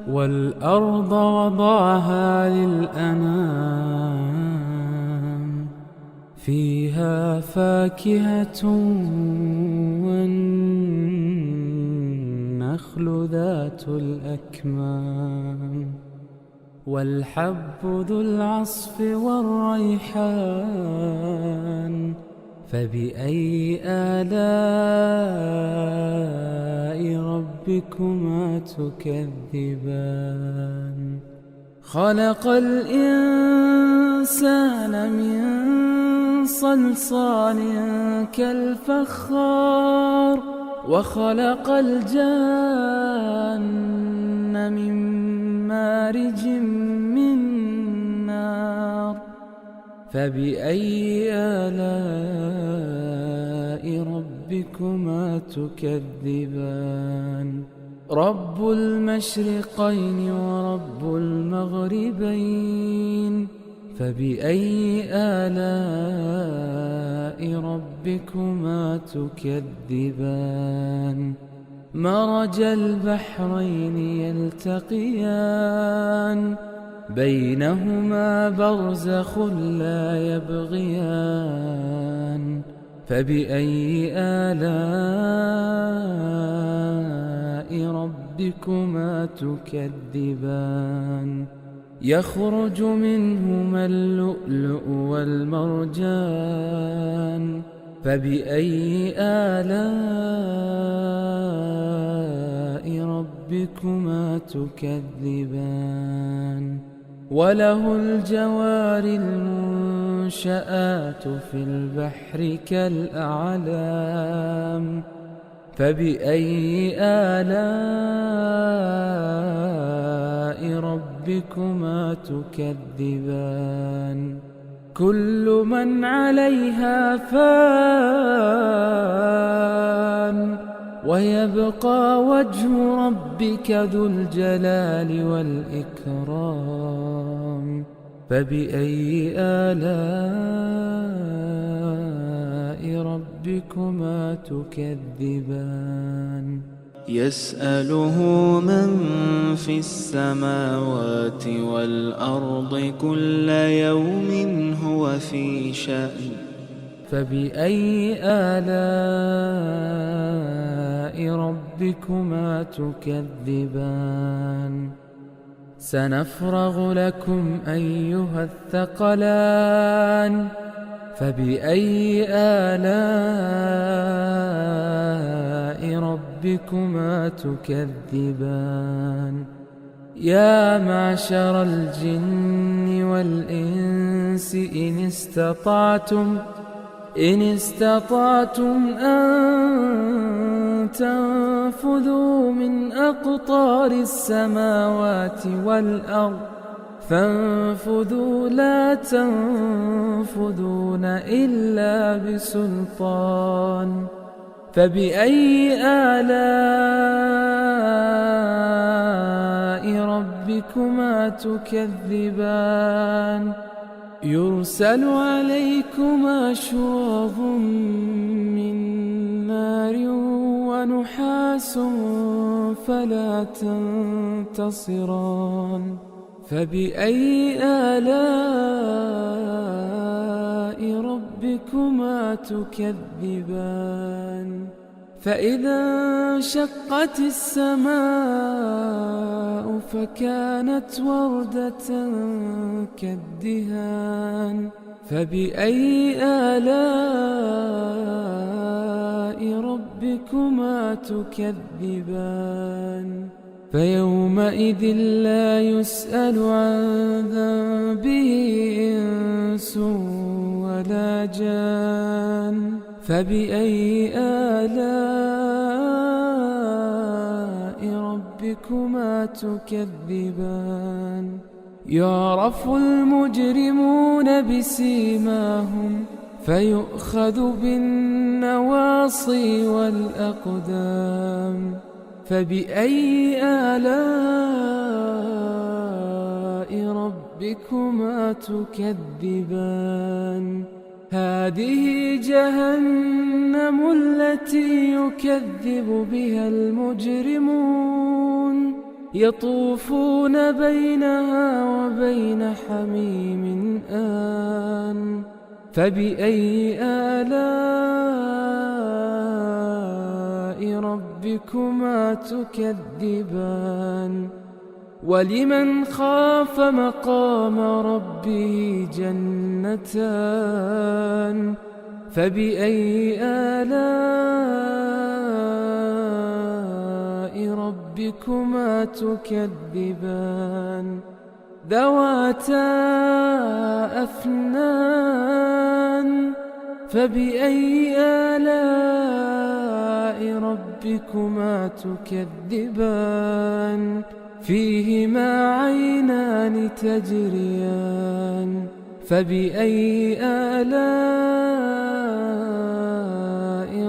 والأرض وضعها للأنام فيها فاكهة والنخل ذات الأكمام والحب ذو العصف والريحان فبأي آلاء ربكما تكذبان خلق الإنسان من صلصال كالفخار وخلق الجان من مارج من نار فبأي آلاء ربكما تكذبان رب المشرقين ورب المغربين فبأي آلاء ربكما تكذبان مرج البحرين يلتقيان بينهما برزخ لا يبغيان فبأي آلاء ربكما تكذبان يخرج منهما اللؤلؤ والمرجان فبأي آلاء ربكما تكذبان وله الجوار المنشآت في البحر كالأعلام فبأي آلاء ربكما تكذبان كل من عليها فان ويبقى وجه ربك ذو الجلال والإكرام فبأي آلاء ربكما تكذبان يسأله من في السماوات والأرض كل يوم هو في شأن فبأي آلاء ربكما تكذبان سنفرغ لكم أيها الثقلان فبأي آلاء ربكما تكذبان يا معشر الجن والإنس إن استطعتم أن تنفذوا من أقطار السماوات والأرض فانفذوا لا تنفذون إلا بسلطان فبأي آلاء ربكما تكذبان يرسل عليكما شواظ من نار ونحاس فلا تنتصران فبأي آلاء ربكما تكذبان فإذا انشقت السماء فكانت وردة كالدهان فبأي آلاء ربكما تكذبان فيومئذ لا يسأل عن ذنبه إنس ولا جان فبأي آلاء ربكما تكذبان يعرف المجرمون بسيماهم فيؤخذ بالنواصي والأقدام فبأي آلاء ربكما تكذبان هذه جهنم التي يكذب بها المجرمون يطوفون بينها وبين حميم آن فبأي آلاء ربكما تكذبان ولمن خاف مقام ربه جنتان فبأي آلاء ربكما تكذبان ذواتا أفنان فبأي آلاء ربكما تكذبان فيهما عينان تجريان فبأي آلاء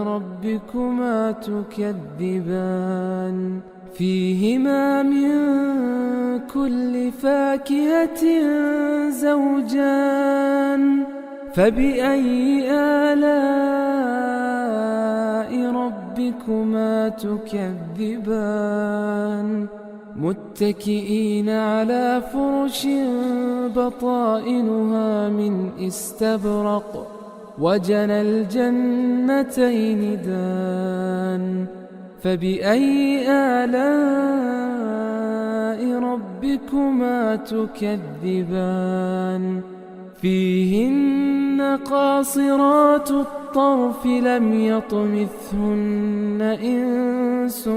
ربكما تكذبان فيهما من كل فاكهة زوجان فبأي آلاء ربكما تكذبان متكئين على فرش بطائنها من استبرق وجنى الجنتين دان فبأي آلاء ربكما تكذبان فيهن قاصرات الطرف لم يطمثهن إنس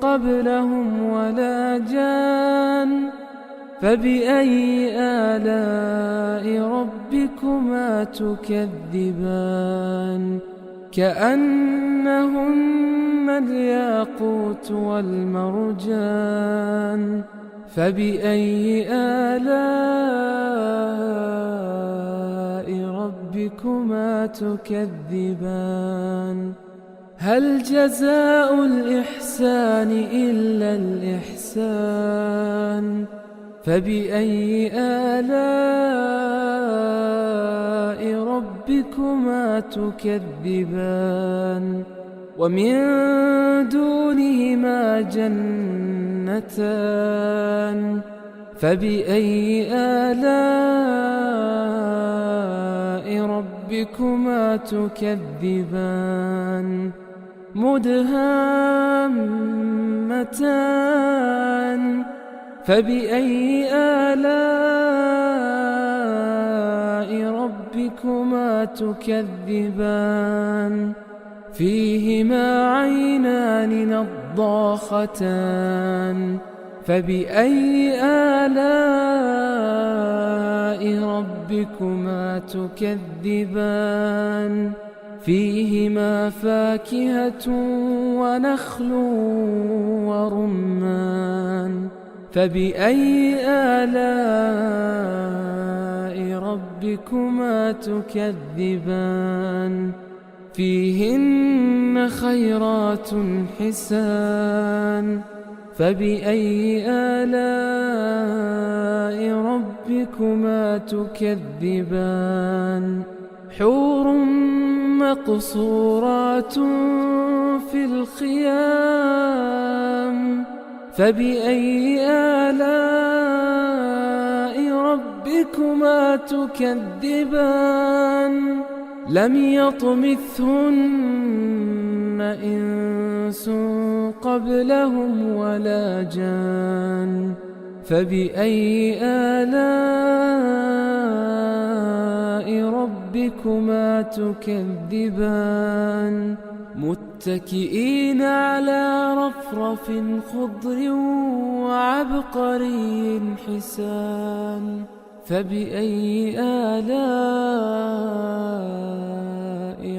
قبلهم ولا جان فبأي آلاء ربكما تكذبان كأنهن الياقوت والمرجان فبأي آلاء ربكما تكذبان هل جزاء الإحسان إلا الإحسان فبأي آلاء ربكما تكذبان ومن دونهما جنتان فبأي آلاء ربكما تكذبان مدهامتان فبأي آلاء ربكما تكذبان فيهما عينان نضاختان فبأي آلاء ربكما تكذبان فيهما فاكهة ونخل ورمان فبأي آلاء ربكما تكذبان فيهن خيرات حسان فبأي آلاء ربكما تكذبان حور مقصورات في الخيام فبأي آلاء ربكما تكذبان لم يطمثهن إنس قبلهم ولا جان فبأي آلاء ربكما تكذبان متكئين على رفرف خضر وعبقري حسان فبأي آلاء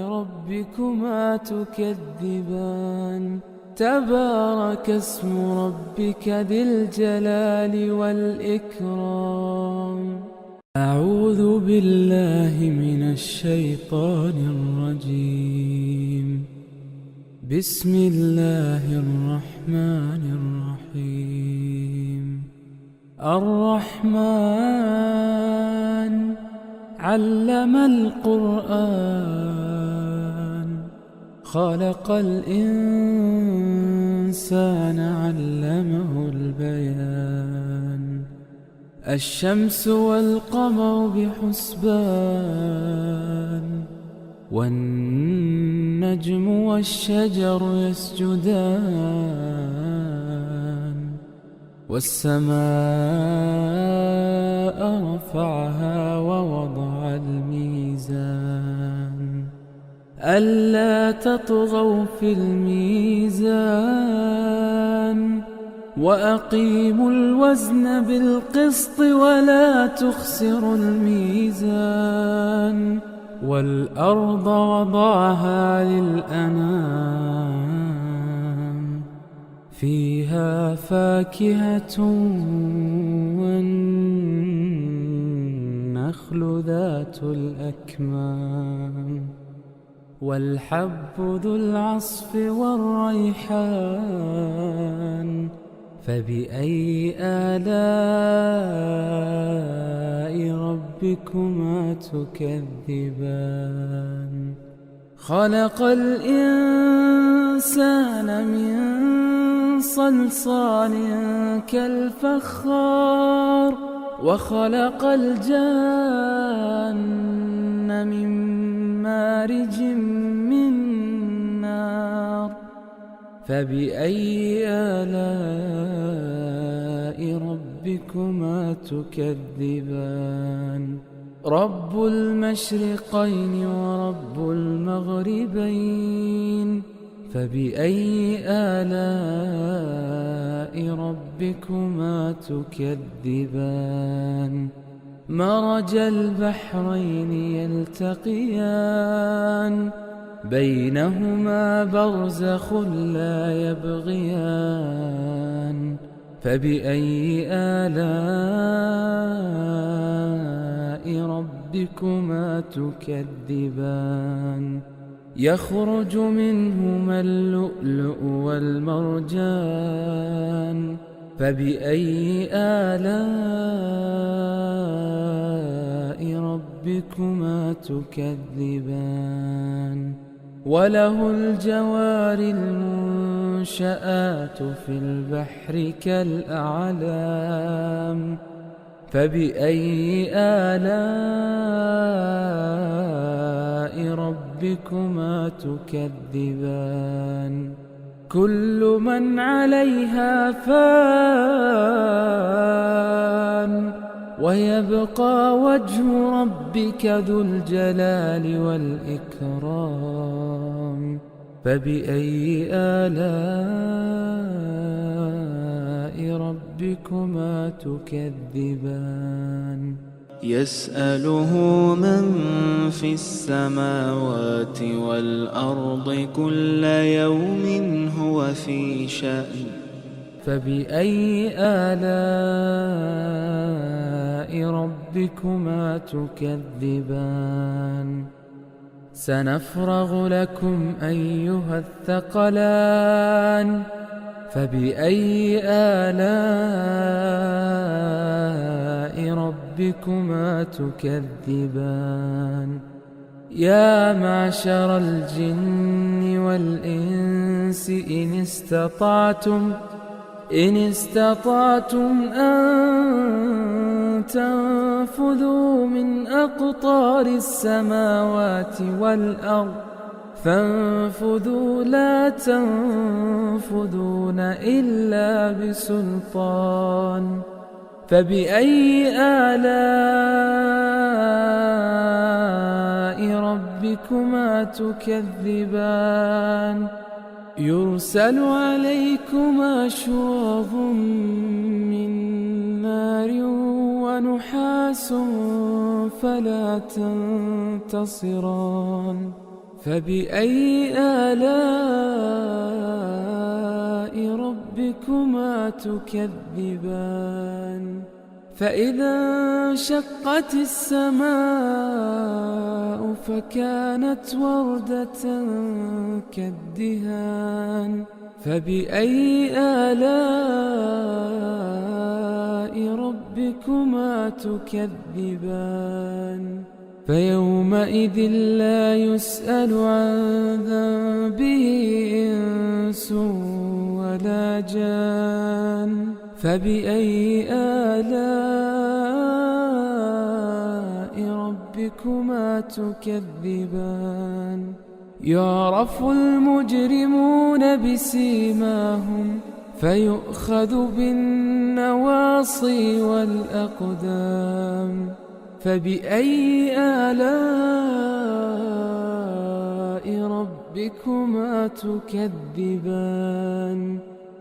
ربكما تكذبان تبارك اسم ربك ذي الجلال والإكرام أعوذ بالله من الشيطان الرجيم بسم الله الرحمن الرحيم الرحمن علم القرآن خلق الإنسان الإنسان علمه البيان الشمس والقمر بحسبان والنجم والشجر يسجدان والسماء رفعها ووضع الميزان ألا تطغوا في الميزان وأقيموا الوزن بالقسط ولا تخسروا الميزان والأرض وضعها للأنام فيها فاكهة والنخل ذات الأكمام والحب ذو العصف والريحان فبأي آلاء ربكما تكذبان خلق الإنسان من صلصال كالفخار وخلق الجان من مارج من نار فبأي آلاء ربكما تكذبان رب المشرقين ورب المغربين فبأي آلاء ربكما تكذبان مرج البحرين يلتقيان بينهما برزخ لا يبغيان فبأي آلاء ربكما تكذبان يخرج منهما اللؤلؤ والمرجان فبأي آلاء ربكما تكذبان وله الجوار المنشآت في البحر كالأعلام فبأي آلاء ربكما تكذبان كل من عليها فان ويبقى وجه ربك ذو الجلال والإكرام فبأي آلاء ربكما تكذبان يسأله من في السماوات والأرض كل يوم هو في شأن فبأي آلاء ربكما تكذبان سنفرغ لكم أيها الثقلان فبأي آلاء ربكما تكذبان يا معشر الجن والإنس إن استطعتم أن تنفذوا من أقطار السماوات والأرض فانفذوا لا تنفذون إلا بسلطان فبأي آلاء ربكما تكذبان يرسل عليكما شواظ من نار ونحاس فلا تنتصران فبأي آلاء ربكما تكذبان فإذا انشقت السماء فكانت وردة كالدهان فبأي آلاء ربكما تكذبان فيومئذ لا يسأل عن ذنبه إنس ولا جان. فبأي آلاء ربكما تكذبان؟ يعرف المجرمون بسيماهم فيؤخذ بالنواصي والأقدام. فبأي آلاء ربكما تكذبان؟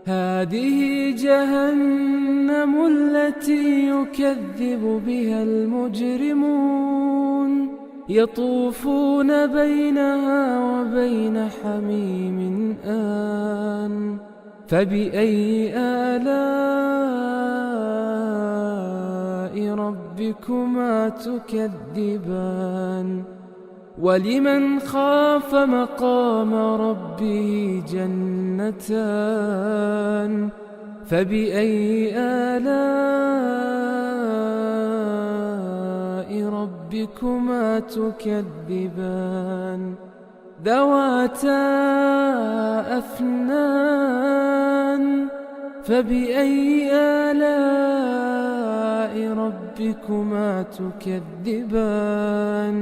هذه جهنم التي يكذب بها المجرمون، يطوفون بينها وبين حميم آن. فبأي آلاء ربكما تكذبان؟ ولمن خاف مقام ربه جنتان. فبأي آلاء ربكما تكذبان؟ ذواتا أفنان. فبأي آلاء ربكما تكذبان؟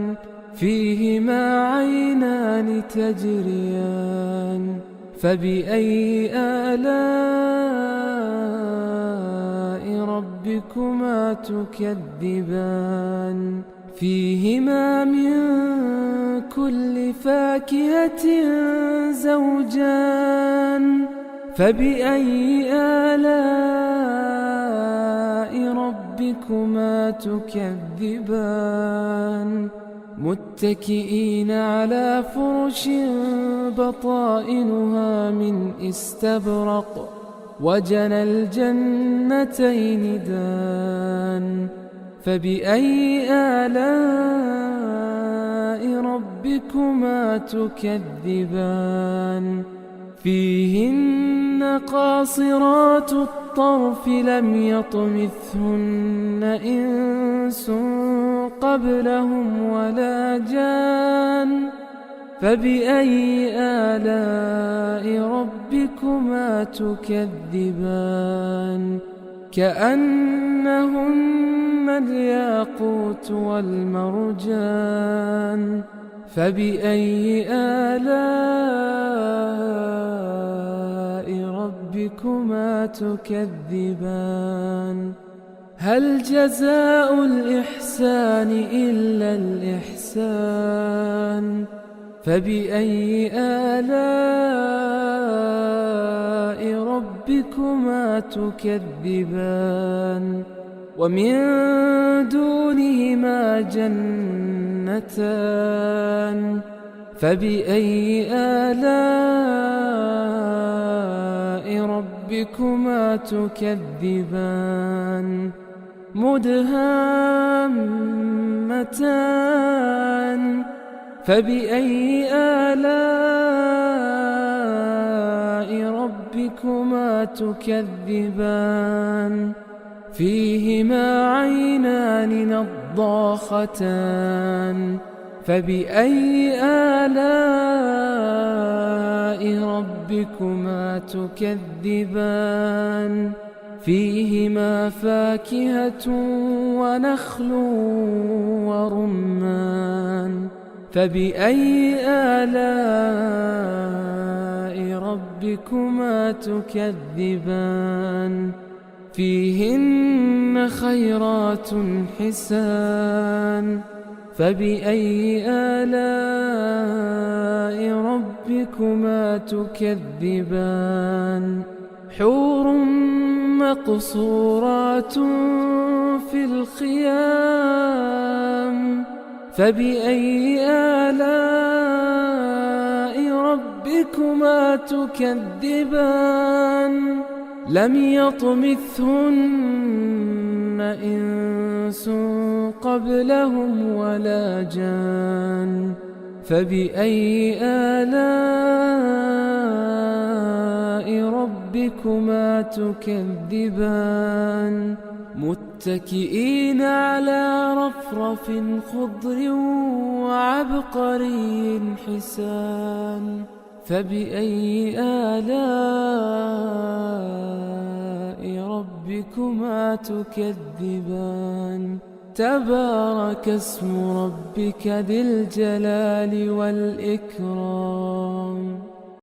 فيهما عينان تجريان. فبأي آلاء ربكما تكذبان؟ فيهما من كل فاكهة زوجان. فبأي آلاء ربكما تكذبان؟ متكئين على فرش بطائنها من استبرق، وجنى الجنتين دان. فبأي آلاء ربكما تكذبان؟ فيهن قاصرات الطرف لم يطمثهن إنس قبلهم ولا جان. فبأي آلاء ربكما تكذبان؟ كأنهن الياقوت والمرجان. فبأي آلاء ربكما تكذبان؟ هل جزاء الإحسان إلا الإحسان؟ فبأي آلاء ربكما تكذبان؟ ومن دونهما جنتان. فبأي آلاء ربكما تكذبان؟ مدهامتان. فبأي آلاء ربكما تكذبان؟ فيهما عينان نضاختان. فبأي آلاء ربكما تكذبان؟ فيهما فاكهة ونخل ورمان. فبأي آلاء ربكما تكذبان؟ فيهن خيرات حسان. فبأي آلاء ربكما تكذبان؟ حور مقصورات في الخيام. فبأي آلاء ربكما تكذبان؟ لم يطمثهن إنس قبلهم ولا جان. فبأي آلاء ربكما تكذبان؟ متكئين على رفرف خضر وعبقري حسان. فبأي آلاء ربكما تكذبان تبارك اسم ربك ذي الجلال والإكرام